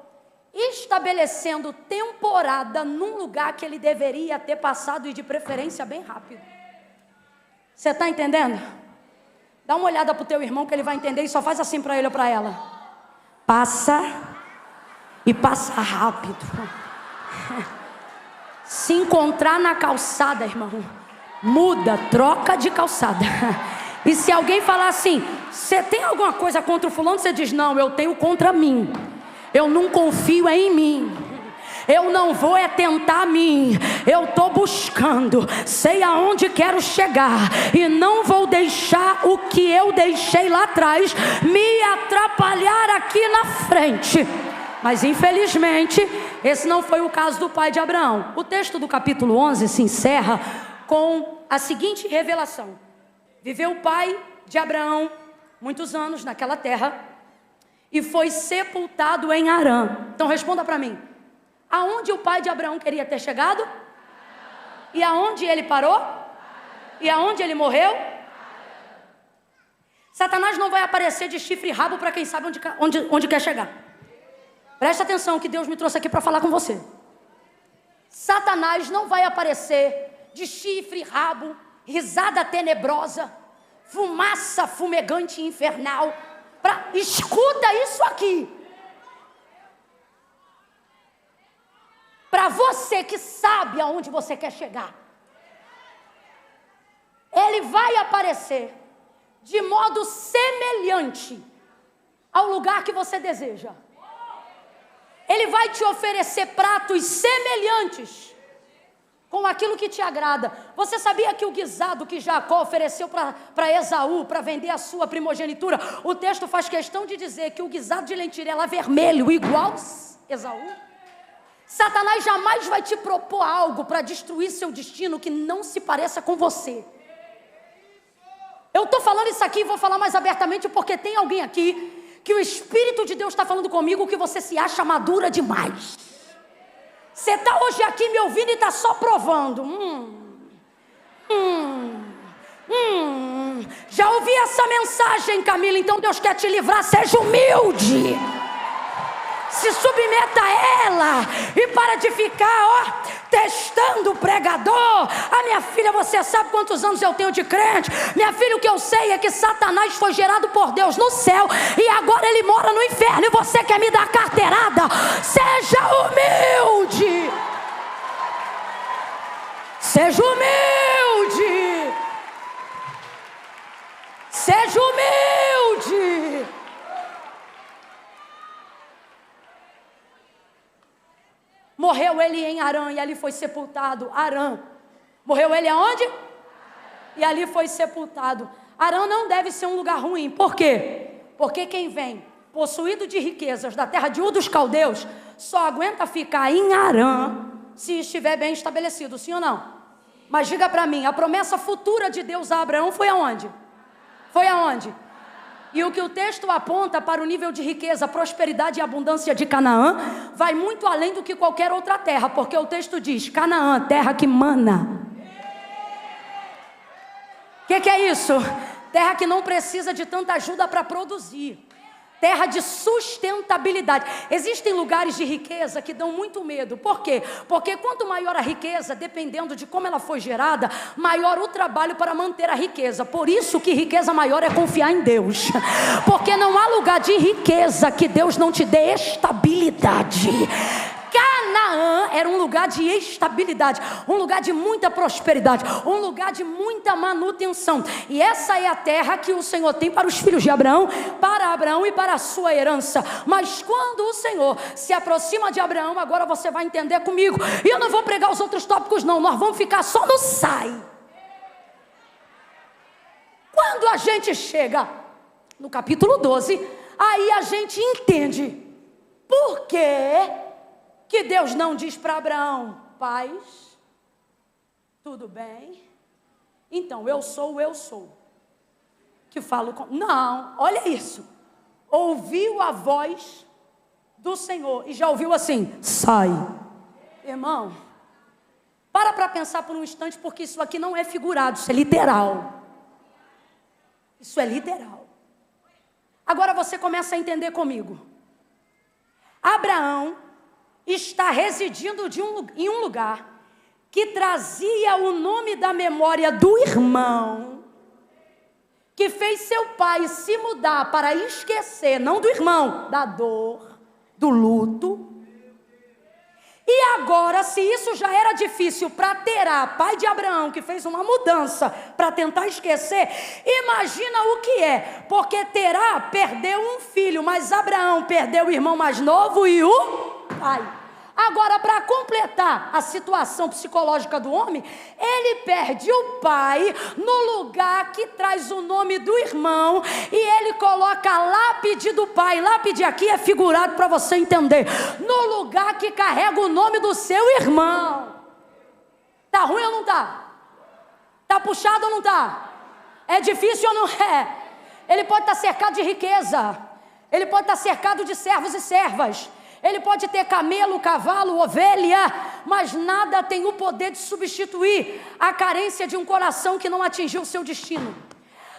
estabelecendo temporada num lugar que ele deveria ter passado, e de preferência bem rápido. Você está entendendo? Dá uma olhada para o teu irmão que ele vai entender e só faz assim para ele ou para ela. Passa e passa rápido. Se encontrar na calçada, irmão, muda, troca de calçada. E se alguém falar assim: você tem alguma coisa contra o fulano? Você diz: não, eu tenho contra mim. Eu não confio em mim. Eu não vou tentar a mim. Eu estou buscando, sei aonde quero chegar, e não vou deixar o que eu deixei lá atrás me atrapalhar aqui na frente. Mas infelizmente esse não foi o caso do pai de Abraão. O texto do capítulo 11 se encerra com a seguinte revelação: viveu o pai de Abraão muitos anos naquela terra e foi sepultado em Harã. Então responda para mim: Aonde o pai de Abraão queria ter chegado? E aonde ele parou? E aonde ele morreu? Satanás não vai aparecer de chifre e rabo para quem sabe onde quer chegar. Presta atenção que Deus me trouxe aqui para falar com você. Satanás não vai aparecer de chifre, rabo, risada tenebrosa, fumaça fumegante infernal. Escuta isso aqui. Para você que sabe aonde você quer chegar. Ele vai aparecer de modo semelhante ao lugar que você deseja. Ele vai te oferecer pratos semelhantes com aquilo que te agrada. Você sabia que o guisado que Jacó ofereceu para Esaú, para vender a sua primogenitura, o texto faz questão de dizer que o guisado de lentilha era vermelho, igual Esaú? Satanás jamais vai te propor algo para destruir seu destino que não se pareça com você. Eu estou falando isso aqui e vou falar mais abertamente porque tem alguém aqui que o Espírito de Deus está falando comigo que você se acha madura demais. Você está hoje aqui me ouvindo e está só provando. Já ouvi essa mensagem, Camila, então Deus quer te livrar, seja humilde. Se submeta a ela e para de ficar, testando o pregador. Minha filha, você sabe quantos anos eu tenho de crente? Minha filha, o que eu sei é que Satanás foi gerado por Deus no céu e agora ele mora no inferno e você quer me dar carteirada? Seja humilde. Seja humilde. Seja humilde. Morreu ele em Arã e ali foi sepultado. Arã. Morreu ele aonde? E ali foi sepultado. Arã não deve ser um lugar ruim. Por quê? Porque quem vem possuído de riquezas da terra de Ur dos Caldeus só aguenta ficar em Arã se estiver bem estabelecido, sim ou não? Mas diga para mim, a promessa futura de Deus a Abraão foi aonde? Foi aonde? E o que o texto aponta para o nível de riqueza, prosperidade e abundância de Canaã vai muito além do que qualquer outra terra, porque o texto diz, Canaã, terra que mana. O que é isso? Terra que não precisa de tanta ajuda para produzir. Terra de sustentabilidade. Existem lugares de riqueza que dão muito medo. Por quê? Porque quanto maior a riqueza, dependendo de como ela foi gerada, maior o trabalho para manter a riqueza. Por isso que riqueza maior é confiar em Deus. Porque não há lugar de riqueza que Deus não te dê estabilidade. Canaã era um lugar de estabilidade, um lugar de muita prosperidade, um lugar de muita manutenção. E essa é a terra que o Senhor tem para os filhos de Abraão, para Abraão e para a sua herança. Mas quando o Senhor se aproxima de Abraão, agora você vai entender comigo. E eu não vou pregar os outros tópicos não, nós vamos ficar só no sai. Quando a gente chega no capítulo 12, aí a gente entende por quê que Deus não diz para Abraão, paz, tudo bem, então eu sou, que falo com... Não, olha isso, ouviu a voz do Senhor e já ouviu assim, sai. Irmão, para pensar por um instante, porque isso aqui não é figurado, isso é literal. Isso é literal. Agora você começa a entender comigo. Abraão está residindo em um lugar que trazia o nome da memória do irmão, que fez seu pai se mudar para esquecer, não do irmão, da dor, do luto. E agora, se isso já era difícil para Terá, pai de Abraão, que fez uma mudança para tentar esquecer, imagina o que é, porque Terá perdeu um filho, mas Abraão perdeu o irmão mais novo e o pai. Agora, para completar a situação psicológica do homem, ele perde o pai no lugar que traz o nome do irmão e ele coloca a lápide do pai. Lápide aqui é figurado para você entender. No lugar que carrega o nome do seu irmão. Tá ruim ou não tá? Tá puxado ou não tá? É difícil ou não é? Ele pode estar cercado de riqueza. Ele pode estar cercado de servos e servas. Ele pode ter camelo, cavalo, ovelha, mas nada tem o poder de substituir a carência de um coração que não atingiu o seu destino.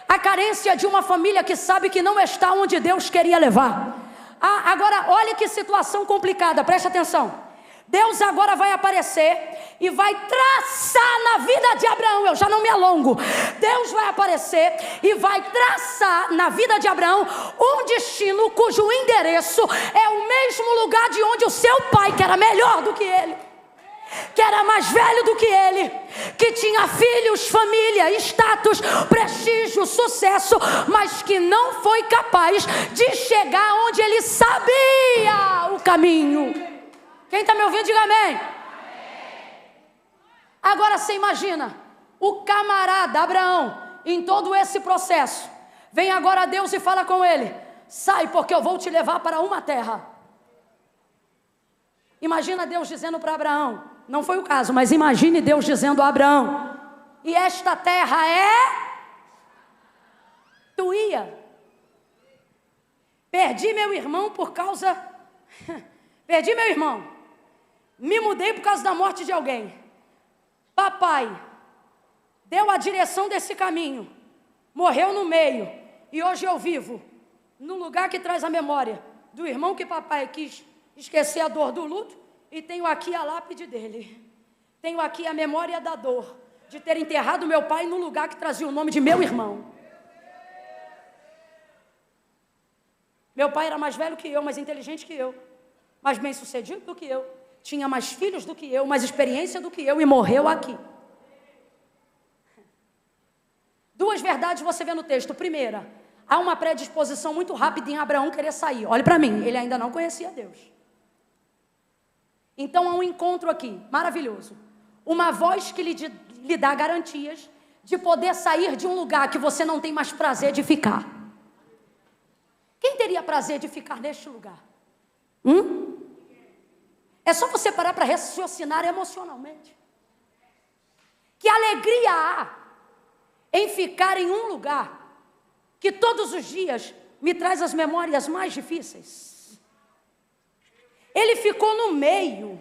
A carência de uma família que sabe que não está onde Deus queria levar. Agora, olha que situação complicada, preste atenção. Deus agora vai aparecer e vai traçar na vida de Abraão, eu já não me alongo. Deus vai aparecer e vai traçar na vida de Abraão um destino cujo endereço é o mesmo lugar de onde o seu pai, que era melhor do que ele, que era mais velho do que ele, que tinha filhos, família, status, prestígio, sucesso, mas que não foi capaz de chegar onde ele sabia o caminho. Quem está me ouvindo, diga amém. Agora você imagina, o camarada Abraão, em todo esse processo, vem agora Deus e fala com ele: sai, porque eu vou te levar para uma terra. Imagina Deus dizendo para Abraão, não foi o caso, mas imagine Deus dizendo a Abraão: e esta terra é tua. Perdi meu irmão por causa... Perdi meu irmão. Me mudei por causa da morte de alguém. Papai deu a direção desse caminho, morreu no meio, e hoje eu vivo no lugar que traz a memória do irmão que papai quis esquecer a dor do luto, e tenho aqui a lápide dele. Tenho aqui a memória da dor de ter enterrado meu pai no lugar que trazia o nome de meu irmão. Meu pai era mais velho que eu, mais inteligente que eu, mais bem sucedido do que eu, tinha mais filhos do que eu, mais experiência do que eu, e morreu aqui. Duas verdades você vê no texto. Primeira, há uma predisposição muito rápida em Abraão querer sair. Olhe para mim, ele ainda não conhecia Deus. Então há um encontro aqui, maravilhoso. Uma voz que lhe dá garantias de poder sair de um lugar que você não tem mais prazer de ficar. Quem teria prazer de ficar neste lugar? É só você parar para raciocinar emocionalmente. Que alegria há em ficar em um lugar que todos os dias me traz as memórias mais difíceis. Ele ficou no meio.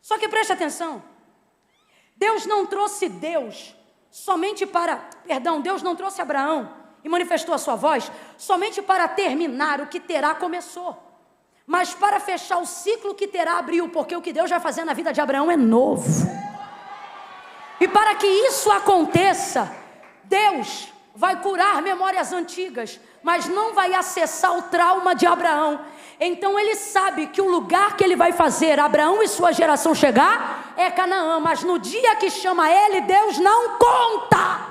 Só que preste atenção. Deus não trouxe Deus não trouxe Abraão e manifestou a sua voz somente para terminar o que Terá começou, mas para fechar o ciclo que Terá abriu, porque o que Deus vai fazer na vida de Abraão é novo. E para que isso aconteça, Deus vai curar memórias antigas, mas não vai acessar o trauma de Abraão. Então ele sabe que o lugar que ele vai fazer Abraão e sua geração chegar é Canaã, mas no dia que chama ele, Deus não conta.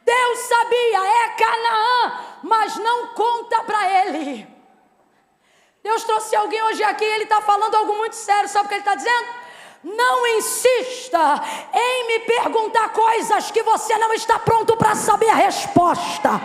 Deus sabia, é Canaã, mas não conta para ele. Deus trouxe alguém hoje aqui, ele está falando algo muito sério, sabe o que ele está dizendo? Não insista em me perguntar coisas que você não está pronto para saber a resposta.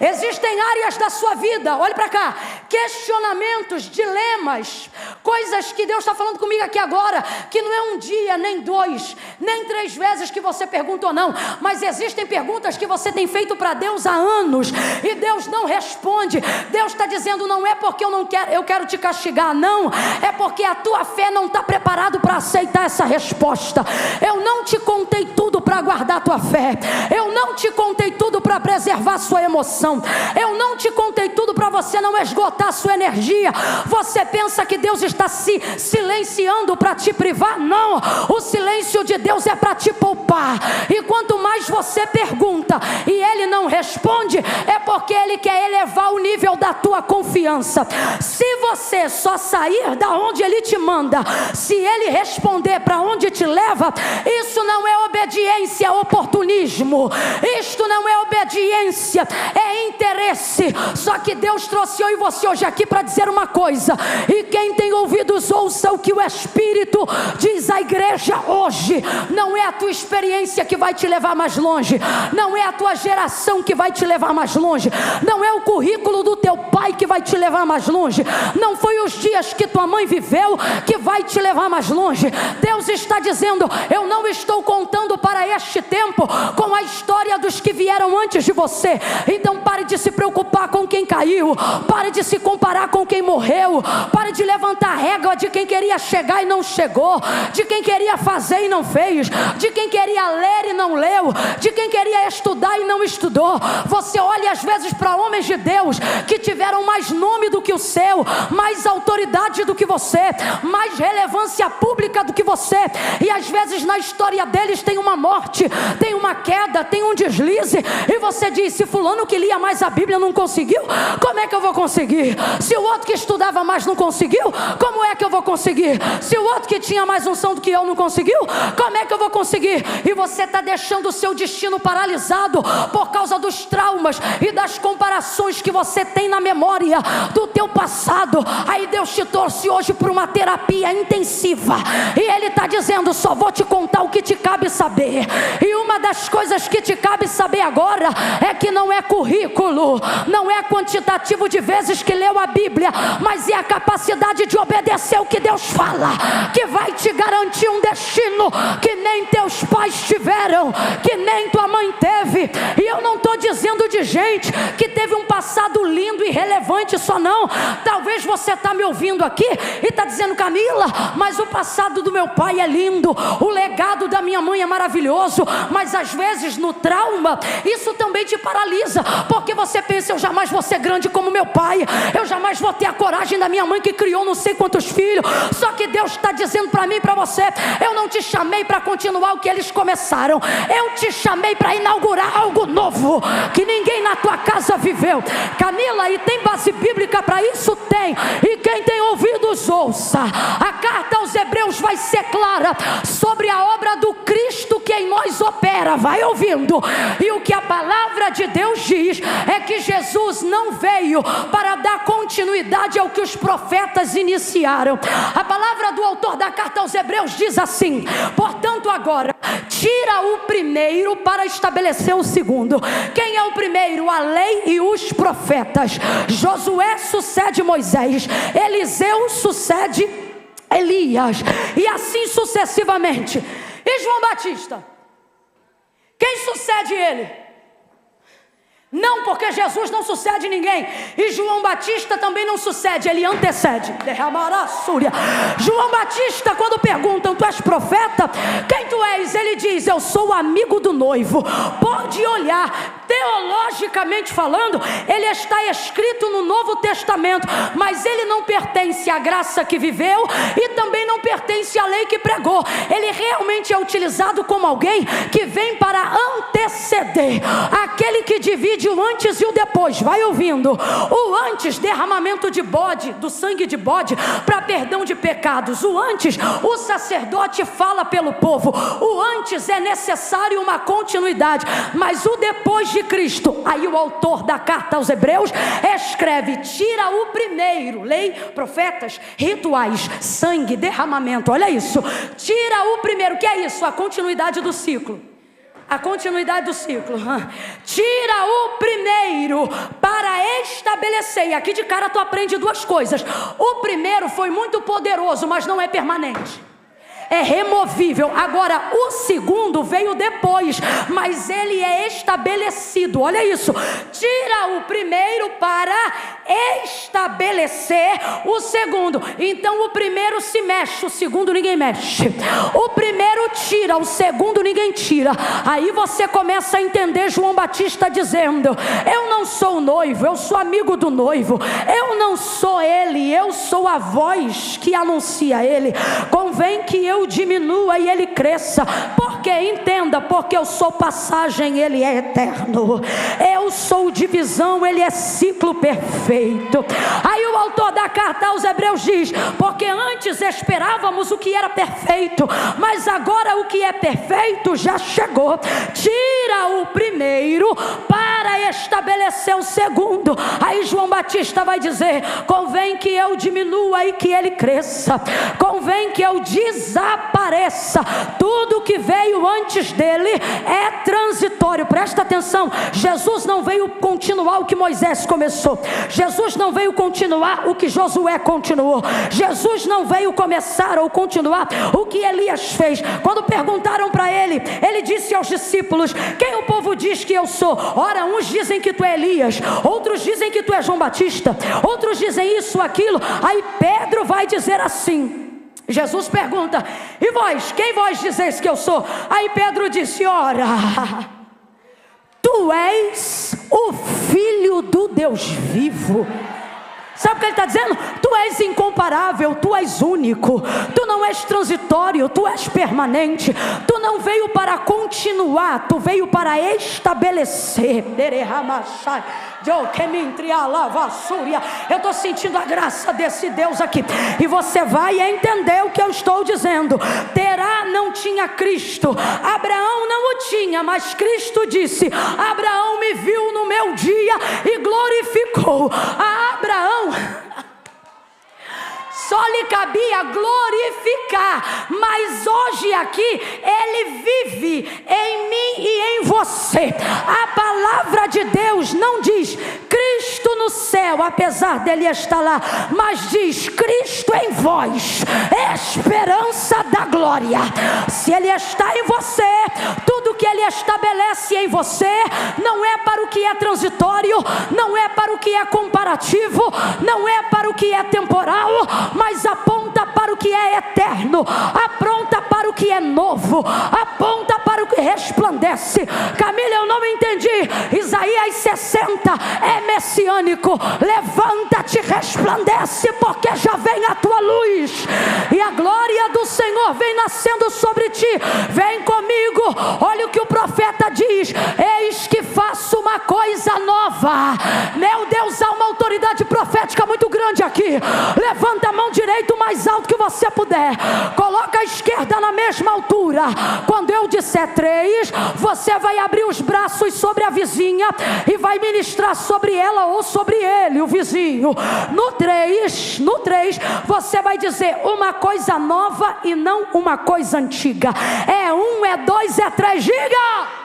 Existem áreas da sua vida, olhe para cá, questionamentos, dilemas, coisas que Deus está falando comigo aqui agora, que não é um dia, nem 2, nem 3 vezes que você perguntou não, mas existem perguntas que você tem feito para Deus há anos, e Deus não responde. Deus está dizendo, não é porque eu quero te castigar, não, é porque a tua fé não está preparado para aceitar essa resposta. Eu não te contei tudo para guardar a tua fé, eu não te contei tudo para preservar a sua emoção, eu não te contei tudo para você não esgotar a sua energia. Você pensa que Deus está se silenciando para te privar? Não, o silêncio de Deus é para te poupar. E quanto mais você pergunta e Ele não responde, é porque Ele quer elevar o nível da tua confiança. Se você só sair da onde Ele te manda, se Ele responder para onde te leva, isso não é obediência, é oportunismo. Isto não é obediência, é interesse. Só que Deus trouxe eu e você hoje aqui para dizer uma coisa, e quem tem ouvidos ouça o que o Espírito diz à igreja hoje. Não é a tua experiência que vai te levar mais longe, não é a tua geração que vai te levar mais longe, não é o currículo do teu pai que vai te levar mais longe, não foi os dias que tua mãe viveu que vai te levar mais longe. Deus está dizendo, eu não estou contando para este tempo com a história dos que vieram antes de você. Então pare de se preocupar com quem caiu. Pare de se comparar com quem morreu. Pare de levantar a régua de quem queria chegar e não chegou, de quem queria fazer e não fez, de quem queria ler e não leu, de quem queria estudar e não estudou. Você olha às vezes para homens de Deus que tiveram mais nome do que o seu, mais autoridade do que você, mais relevância pública do que você, e às vezes na história deles tem uma morte, tem uma queda, tem um deslize, e você diz: se fulano que lia mais a Bíblia não conseguiu, como é que eu vou conseguir? Se o outro que estudava mais não conseguiu, como é que eu vou conseguir? Se o outro que tinha mais unção do que eu não conseguiu, como é que eu vou conseguir? E você está deixando o seu destino paralisado por causa dos traumas e das comparações que você tem na memória do teu passado. Aí Deus te trouxe hoje para uma terapia intensiva, e Ele está dizendo: só vou te contar o que te cabe saber. E uma das coisas que te cabe saber agora é que não é currículo, não é quantitativo de vezes que leu a Bíblia, mas é a capacidade de obedecer o que Deus fala, que vai te garantir um destino que nem teus pais tiveram, que nem tua mãe teve. E eu não estou dizendo de gente que teve um passado lindo e relevante só não. Talvez você está me ouvindo aqui e está dizendo: Camila, mas o passado do meu pai é lindo, o legado da minha mãe é maravilhoso. Mas às vezes no trauma isso também te paralisa, porque você pensa: eu jamais vou ser grande como meu pai, eu jamais vou ter a coragem da minha mãe que criou não sei quantos filhos. Só que Deus está dizendo para mim e para você: eu não te chamei para continuar o que eles começaram, eu te chamei para inaugurar algo novo que ninguém na tua casa viveu. Camila, e tem base bíblica para isso? Tem. E quem tem ouvidos, ouça. A carta aos Hebreus vai ser clara sobre a obra do Cristo que em nós opera. Vai ouvindo. E o que a palavra de Deus diz é que Jesus não veio para dar continuidade ao que os profetas iniciaram. A palavra do autor da carta aos Hebreus diz assim: portanto agora tira o primeiro para estabelecer o segundo. Quem é o primeiro? A lei e os profetas. Josué sucede Moisés, Eliseu sucede Elias, e assim sucessivamente. E João Batista, quem sucede ele? Não, porque Jesus não sucede ninguém, e João Batista também não sucede, ele antecede. João Batista, quando perguntam: tu és profeta? Quem tu és? Ele diz: eu sou amigo do noivo. Pode olhar, teologicamente falando, ele está escrito no Novo Testamento, mas ele não pertence à graça que viveu e também não pertence à lei que pregou. Ele realmente é utilizado como alguém que vem para anteceder, aquele que divide o antes e o depois. Vai ouvindo. O antes, derramamento de bode, do sangue de bode, para perdão de pecados. O antes, o sacerdote fala pelo povo. O antes é necessário uma continuidade, mas o depois de Cristo, aí o autor da carta aos Hebreus escreve: tira o primeiro, lei, profetas, rituais, sangue, derramamento. Olha isso, tira o primeiro. O que é isso? A continuidade do ciclo. A continuidade do ciclo. Tira o primeiro para estabelecer. E aqui de cara tu aprende duas coisas. O primeiro foi muito poderoso, mas não é permanente, é removível. Agora o segundo veio depois, mas ele é estabelecido. Olha isso, tira o primeiro para estabelecer o segundo. Então o primeiro se mexe, o segundo ninguém mexe. O primeiro tira, o segundo ninguém tira. Aí você começa a entender João Batista dizendo: eu não sou o noivo, eu sou amigo do noivo. Eu não sou ele, eu sou a voz que anuncia ele. Convém que eu diminua e ele cresça. Porque, entenda, porque eu sou passagem, ele é eterno. Eu sou divisão, ele é ciclo perfeito. Aí o autor da carta aos Hebreus diz: porque antes esperávamos o que era perfeito, mas agora o que é perfeito já chegou. Tira o primeiro para estabelecer o segundo. Aí João Batista vai dizer: convém que eu diminua e que ele cresça. Convém que eu desapareça. Tudo que veio antes dele é transitório. Presta atenção, Jesus não veio continuar o que Moisés começou. Jesus não veio continuar o que Josué continuou. Jesus não veio começar ou continuar o que Elias fez. Quando perguntaram para ele, ele disse aos discípulos: quem o povo diz que eu sou? Ora, uns dizem que tu é Elias, outros dizem que tu é João Batista, outros dizem isso, aquilo. Aí Pedro vai dizer assim, Jesus pergunta, e vós, quem vós dizeis que eu sou? Aí Pedro disse, ora, tu és o Filho do Deus vivo. Sabe o que ele está dizendo? Tu és incomparável, tu és único, tu não és transitório, tu és permanente, tu não veio para continuar, tu veio para estabelecer. Eu estou sentindo a graça desse Deus aqui, e você vai entender o que eu estou dizendo. Terá não tinha Cristo, Abraão não o tinha, mas Cristo disse, Abraão me viu no meu dia e glorificou. A Abraão só lhe cabia glorificar, mas hoje aqui ele vive em mim e em você. A palavra de Deus não diz Cristo no céu, apesar dele estar lá, mas diz Cristo em vós, esperança da glória. Se ele está em você, tudo que ele estabelece em você não é para o que é transitório, não é para o que é comparativo, não é para o que é temporal, mas aponta para o que é eterno, aponta para o que é novo, aponta para o que resplandece. Camila, eu não entendi. Isaías 60 é messiânico. Levanta-te, resplandece, porque já vem a tua luz, e a glória do Senhor vem nascendo sobre ti. Vem comigo, olha o que o profeta diz, eis que faço uma coisa nova. Meu Deus, há uma autoridade profética muito grande aqui. Levanta a mão direita o mais alto que você puder, coloca a esquerda na mesma altura. Quando eu disser 3, você vai abrir os braços sobre a vizinha e vai ministrar sobre ela ou sobre ele, o vizinho. No 3, você vai dizer uma coisa nova e não uma coisa antiga. É 1, é 2, é 3, diga!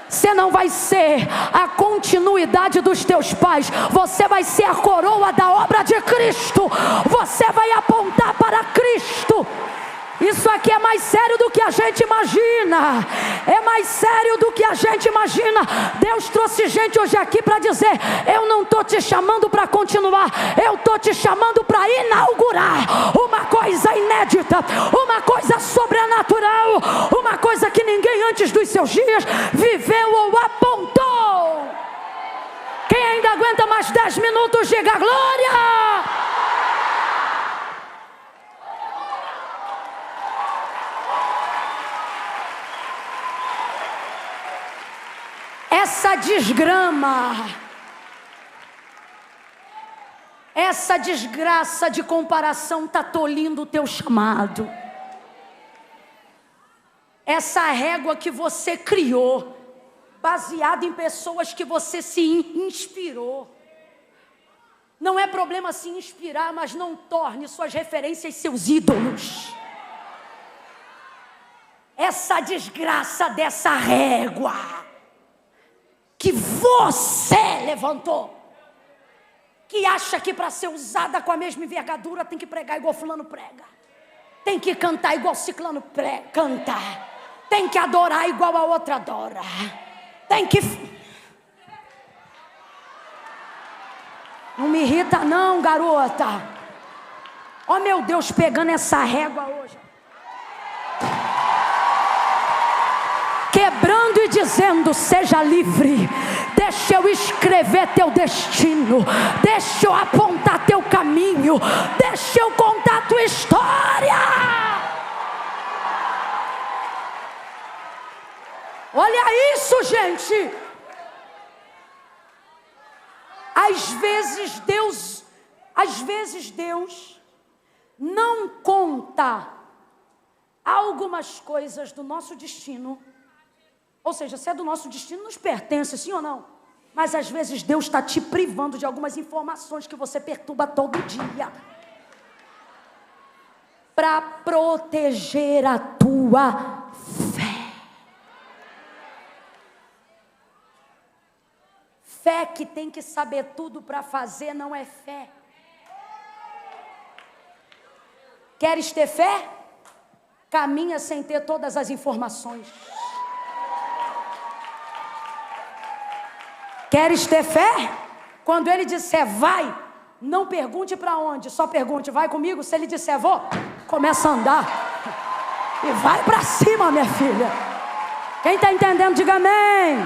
Você não vai ser a continuidade dos teus pais, você vai ser a coroa da obra de Cristo. Você vai apontar para Cristo. Isso aqui é mais sério do que a gente imagina. É mais sério do que a gente imagina. Deus trouxe gente hoje aqui para dizer, eu não estou te chamando para continuar, eu estou te chamando para inaugurar uma coisa inédita, uma coisa sobrenatural, uma coisa que ninguém antes dos seus dias viveu ou apontou. Quem ainda aguenta mais 10 minutos, diga glória! Essa desgrama, essa desgraça de comparação está tolindo o teu chamado. Essa régua que você criou, baseada em pessoas que você se inspirou. Não é problema se inspirar, mas não torne suas referências seus ídolos. Essa desgraça dessa régua que você levantou, que acha que para ser usada com a mesma envergadura tem que pregar igual fulano prega, tem que cantar igual ciclano canta, tem que adorar igual a outra adora, tem que... Não me irrita não, garota. Oh meu Deus, pegando essa régua hoje, quebrando e dizendo, seja livre. Deixa eu escrever teu destino, deixa eu apontar teu caminho, deixa eu contar tua história. Olha isso, gente. Às vezes Deus não conta algumas coisas do nosso destino. Ou seja, se é do nosso destino, nos pertence, sim ou não? Mas às vezes Deus está te privando de algumas informações que você perturba todo dia, para proteger a tua fé. Fé que tem que saber tudo para fazer não é fé. Queres ter fé? Caminha sem ter todas as informações. Queres ter fé? Quando ele disser vai, não pergunte para onde, só pergunte, vai comigo? Se ele disser vou, começa a andar. E vai para cima, minha filha. Quem está entendendo, diga amém.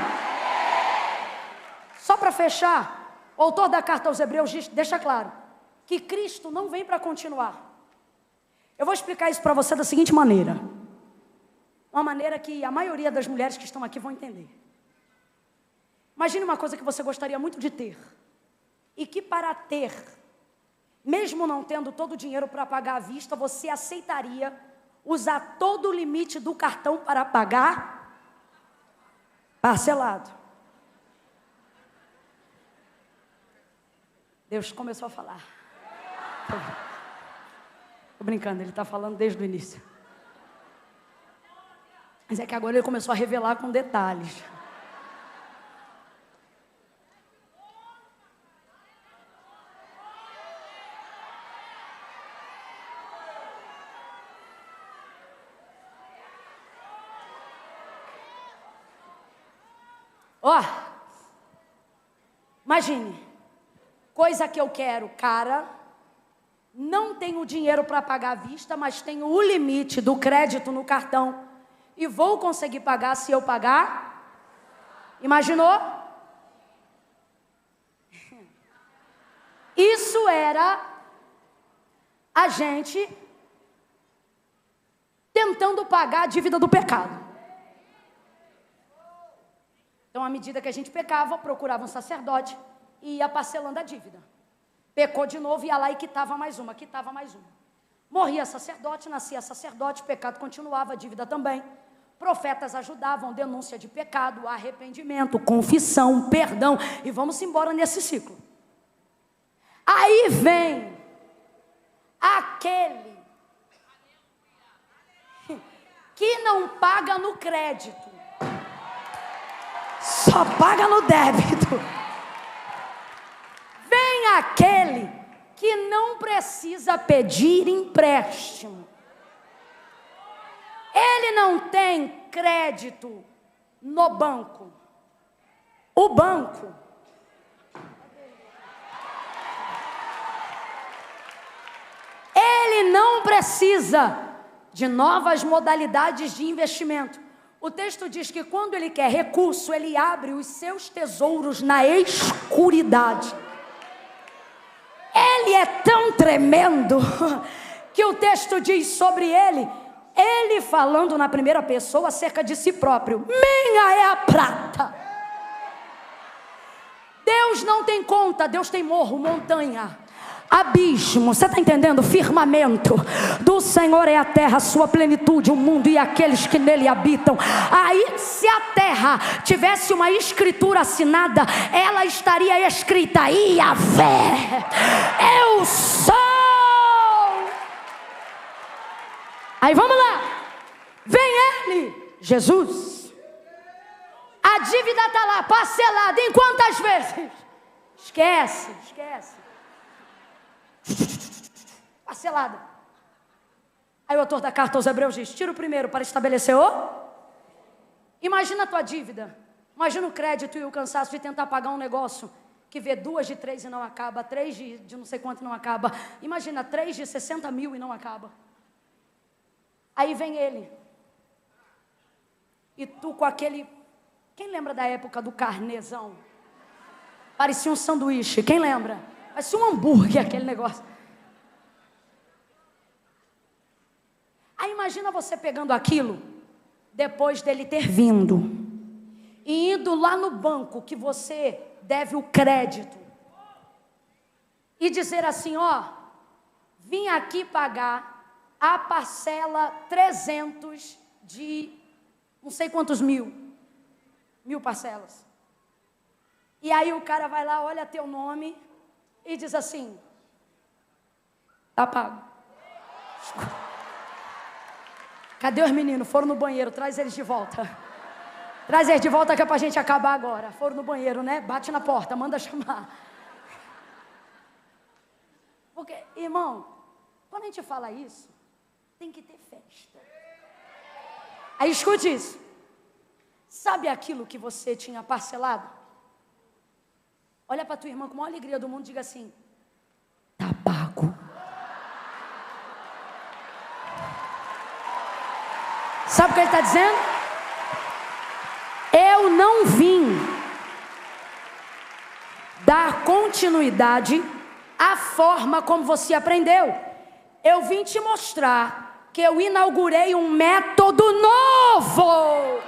Só para fechar, o autor da carta aos Hebreus deixa claro que Cristo não vem para continuar. Eu vou explicar isso para você da seguinte maneira. Uma maneira que a maioria das mulheres que estão aqui vão entender. Imagine uma coisa que você gostaria muito de ter. E que para ter, mesmo não tendo todo o dinheiro para pagar à vista, você aceitaria usar todo o limite do cartão para pagar parcelado. Deus começou a falar. Estou brincando, ele está falando desde o início. Mas é que agora ele começou a revelar com detalhes. Ó, imagine, coisa que eu quero, cara, não tenho dinheiro para pagar à vista, mas tenho o limite do crédito no cartão e vou conseguir pagar se eu pagar. Imaginou? Isso era a gente tentando pagar a dívida do pecado. Então, à medida que a gente pecava, procurava um sacerdote e ia parcelando a dívida. Pecou de novo, ia lá e quitava mais uma, quitava mais uma. Morria sacerdote, nascia sacerdote, pecado continuava, a dívida também. Profetas ajudavam, denúncia de pecado, arrependimento, confissão, perdão. E vamos embora nesse ciclo. Aí vem aquele que não paga no crédito. Só paga no débito. Vem aquele que não precisa pedir empréstimo. Ele não tem crédito no banco. O banco ele não precisa de novas modalidades de investimento. O texto diz que quando ele quer recurso, ele abre os seus tesouros na escuridade. Ele é tão tremendo que o texto diz sobre ele falando na primeira pessoa acerca de si próprio. Minha é a prata. Deus não tem conta, Deus tem morro, montanha, abismo, você está entendendo? Firmamento. Do Senhor é a terra, a sua plenitude, o mundo e aqueles que nele habitam. Aí, se a terra tivesse uma escritura assinada, ela estaria escrita: Iavé, eu sou. Aí vamos lá. Vem ele, Jesus. A dívida está lá, parcelada. Em quantas vezes? Esquece. Parcelada. Aí o autor da carta aos Hebreus diz: tira o primeiro para estabelecer o. Imagina a tua dívida. Imagina o crédito e o cansaço de tentar pagar um negócio que vê 2 de 3 e não acaba, 3 de não sei quanto e não acaba. Imagina 3 de 60 mil e não acaba. Aí vem ele. E tu com aquele... Quem lembra da época do carnezão? Parecia um sanduíche. Quem lembra? Parecia um hambúrguer aquele negócio. Aí imagina você pegando aquilo, depois dele ter vindo, e indo lá no banco que você deve o crédito, e dizer assim: ó, vim aqui pagar a parcela 300 de não sei quantos mil parcelas. E aí o cara vai lá, olha teu nome e diz assim: tá pago. Cadê os meninos? Foram no banheiro, traz eles de volta. Traz eles de volta que é pra gente acabar agora. Foram no banheiro, né? Bate na porta, manda chamar. Porque, irmão, quando a gente fala isso, tem que ter festa. Aí escute isso. Sabe aquilo que você tinha parcelado? Olha para tua irmã com a maior alegria do mundo e diga assim: tá pago. Sabe o que ele está dizendo? Eu não vim dar continuidade à forma como você aprendeu. Eu vim te mostrar que eu inaugurei um método novo.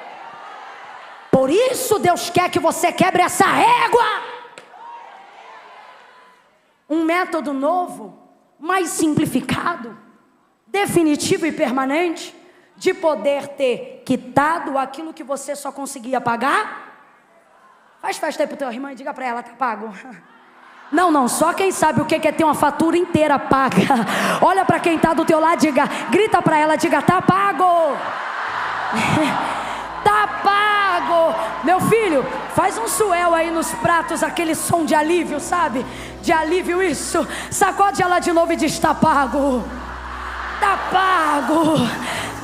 Por isso Deus quer que você quebre essa régua. Um método novo, mais simplificado, definitivo e permanente, de poder ter quitado aquilo que você só conseguia pagar. Faz festa aí pro teu irmão e diga para ela: tá pago. Não, só quem sabe o que é ter uma fatura inteira paga. Olha para quem tá do teu lado, grita para ela, diga: tá pago. Tá pago. Meu filho, faz um suel aí nos pratos, aquele som de alívio, sabe? De alívio, isso. Sacode ela de novo e diz: tá pago. Tá pago.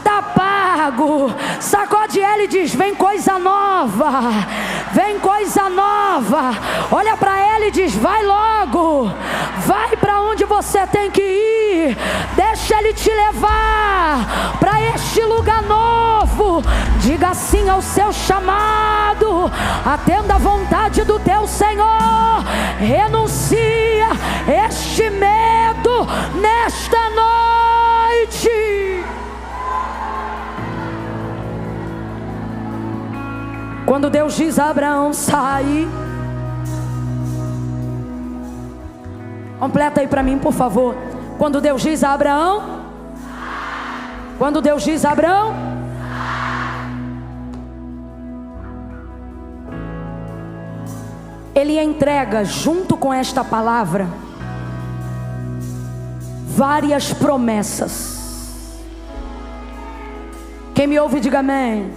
Tá pago. Sacode ela e diz: vem coisa nova. Vem coisa nova. Olha para ela e diz: vai logo. Vai para onde você tem que ir. Deixa ele te levar para este lugar novo. Diga sim ao seu chamado. Atenda a vontade do teu Senhor. Renuncia este medo nesta noite. Quando Deus diz a Abraão: sai. Completa aí para mim, por favor. Quando Deus diz a Abraão: quando Deus diz a Abraão: Ele entrega junto com esta palavra várias promessas. Quem me ouve, diga amém.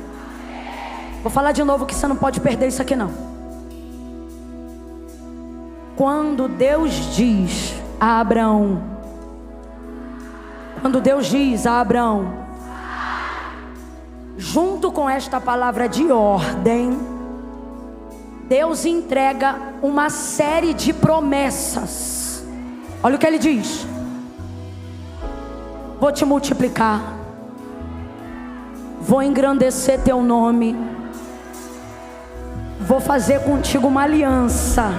Vou falar de novo que você não pode perder isso aqui não. Quando Deus diz a Abraão, quando Deus diz a Abraão, junto com esta palavra de ordem, Deus entrega uma série de promessas. Olha o que ele diz: vou te multiplicar, vou engrandecer teu nome, vou fazer contigo uma aliança.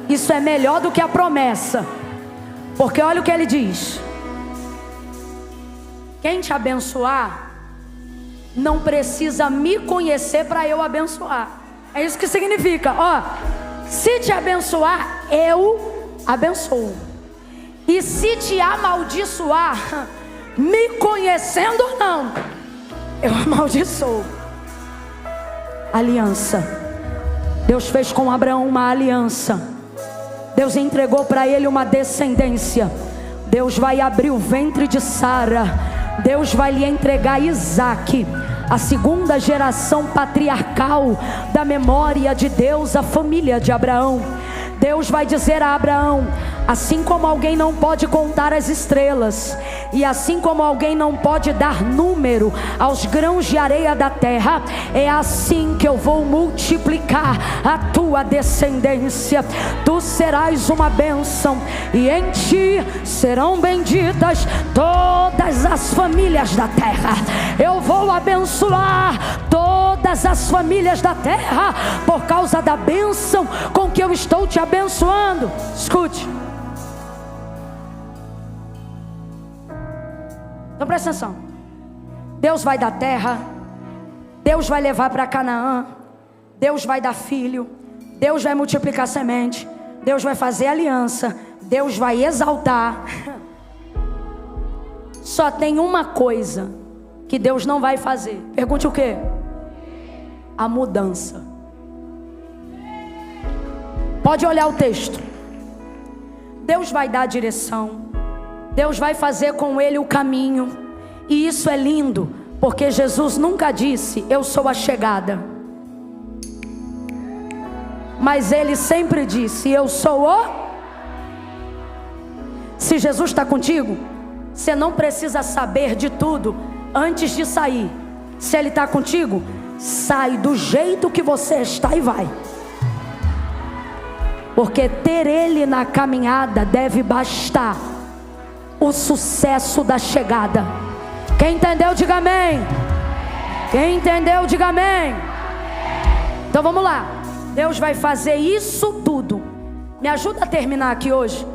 Isso é melhor do que a promessa, porque olha o que ele diz: quem te abençoar não precisa me conhecer para eu abençoar. É isso que significa. Ó, se te abençoar, eu abençoo. E se te amaldiçoar, me conhecendo ou não, eu amaldiçoo. Aliança. Deus fez com Abraão uma aliança. Deus entregou para ele uma descendência. Deus vai abrir o ventre de Sara. Deus vai lhe entregar Isaque, a segunda geração patriarcal da memória de Deus, a família de Abraão. Deus vai dizer a Abraão: assim como alguém não pode contar as estrelas, e assim como alguém não pode dar número aos grãos de areia da terra, é assim que eu vou multiplicar a tua descendência. Tu serás uma bênção, e em ti serão benditas todas as famílias da terra. Eu vou abençoar todas as famílias da terra por causa da bênção com que eu estou te abençoando. Escute. Então presta atenção. Deus vai dar terra, Deus vai levar para Canaã, Deus vai dar filho, Deus vai multiplicar semente, Deus vai fazer aliança, Deus vai exaltar. Só tem uma coisa que Deus não vai fazer. Pergunte o quê? A mudança. Pode olhar o texto. Deus vai dar a direção, Deus vai fazer com ele o caminho. E isso é lindo, porque Jesus nunca disse: eu sou a chegada. Mas ele sempre disse: eu sou o... Se Jesus está contigo, você não precisa saber de tudo antes de sair. Se ele está contigo, sai do jeito que você está e vai. Porque ter Ele na caminhada deve bastar o sucesso da chegada. Quem entendeu, diga amém. Quem entendeu, diga amém. Então vamos lá. Deus vai fazer isso tudo. Me ajuda a terminar aqui hoje.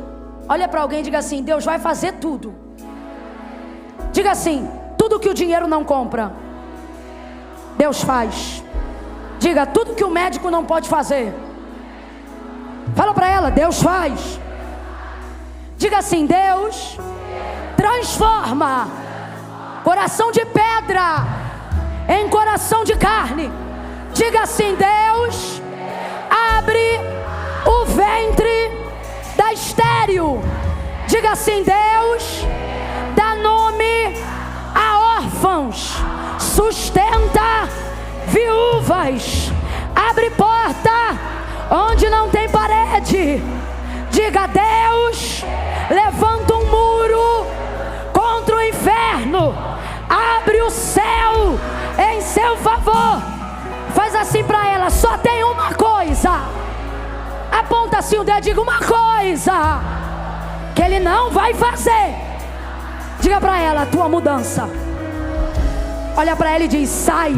Olha para alguém e diga assim: Deus vai fazer tudo. Diga assim: tudo que o dinheiro não compra, Deus faz. Diga: tudo que o médico não pode fazer. Fala para ela: Deus faz. Diga assim: Deus transforma coração de pedra em coração de carne. Diga assim: Deus abre o ventre da estéril. Diga assim: Deus dá nome a órfãos, sustenta viúvas, abre porta onde não tem parede. Diga: Deus levanta um muro contra o inferno, abre o céu em seu favor. Faz assim para ela: só tem uma coisa. Aponta assim o dedo, diga: uma coisa que Ele não vai fazer. Diga para ela: a tua mudança. Olha para ela e diz: sai.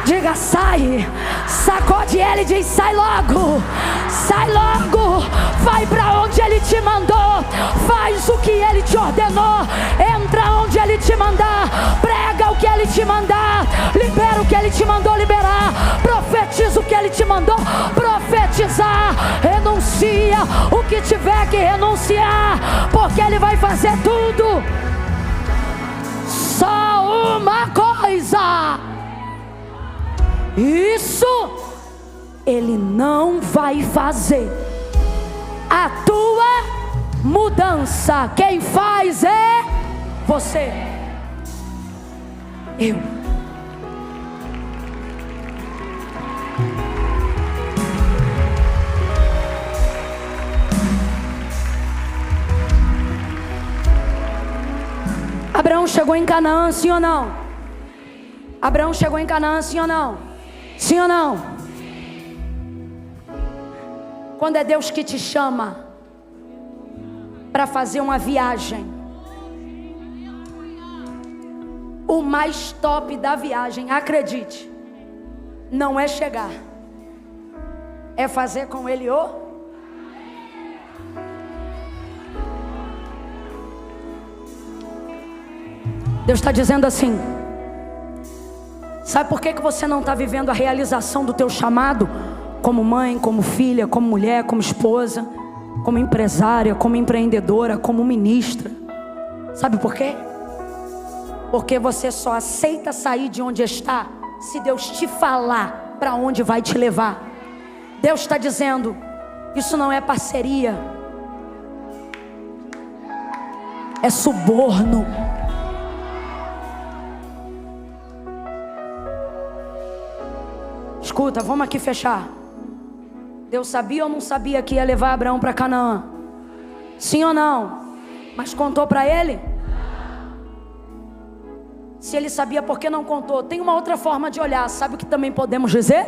Diga: sai. Sacode ela e diz: sai logo. Sai logo. Vai para onde Ele te mandou. Faz o que Ele te ordenou. Entra onde Ele te mandar. Prega o que Ele te mandar. Libera o que Ele te mandou liberar. Profetiza o que Ele te mandou profetizar. Renuncia o que tiver que renunciar, porque Ele vai fazer tudo. Só uma coisa: isso Ele não vai fazer. A tua mudança, quem faz é você. Eu. Abraão chegou em Canaã, sim ou não? Abraão chegou em Canaã, sim ou não? Sim ou não? Quando é Deus que te chama para fazer uma viagem, o mais top da viagem, acredite, não é chegar, é fazer com Ele o... Deus está dizendo assim: sabe por que você não está vivendo a realização do teu chamado? Como mãe, como filha, como mulher, como esposa, como empresária, como empreendedora, como ministra. Sabe por quê? Porque você só aceita sair de onde está se Deus te falar para onde vai te levar. Deus está dizendo: isso não é parceria, é suborno. Escuta, vamos aqui fechar. Deus sabia ou não sabia que ia levar Abraão para Canaã? Sim ou não? Mas contou para ele? Se ele sabia, por que não contou? Tem uma outra forma de olhar. Sabe o que também podemos dizer?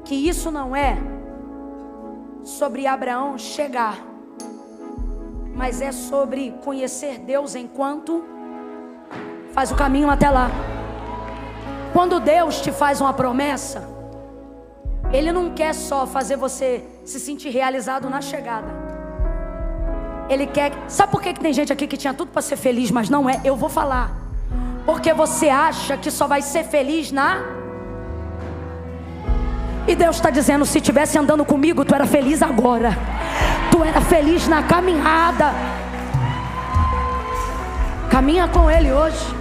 Que isso não é sobre Abraão chegar, mas é sobre conhecer Deus enquanto faz o caminho até lá. Quando Deus te faz uma promessa, Ele não quer só fazer você se sentir realizado na chegada. Ele quer... Sabe por que tem gente aqui que tinha tudo para ser feliz, mas não é? Eu vou falar. Porque você acha que só vai ser feliz na... E Deus está dizendo: se estivesse andando comigo, tu era feliz agora. Tu era feliz na caminhada. Caminha com Ele hoje.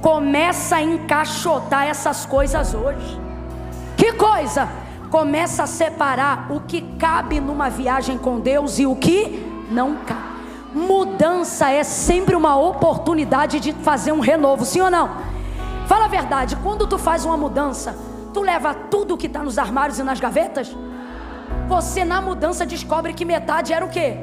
Começa a encaixotar essas coisas hoje. Que coisa? Começa a separar o que cabe numa viagem com Deus e o que não cabe. Mudança é sempre uma oportunidade de fazer um renovo, sim ou não? Fala a verdade, quando tu faz uma mudança, tu leva tudo que está nos armários e nas gavetas? Você na mudança descobre que metade era o quê?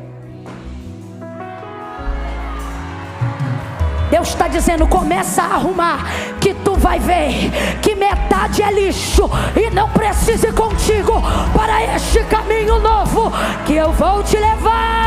Deus está dizendo: começa a arrumar, que tu vai ver que metade é lixo e não precisa ir contigo para este caminho novo que eu vou te levar.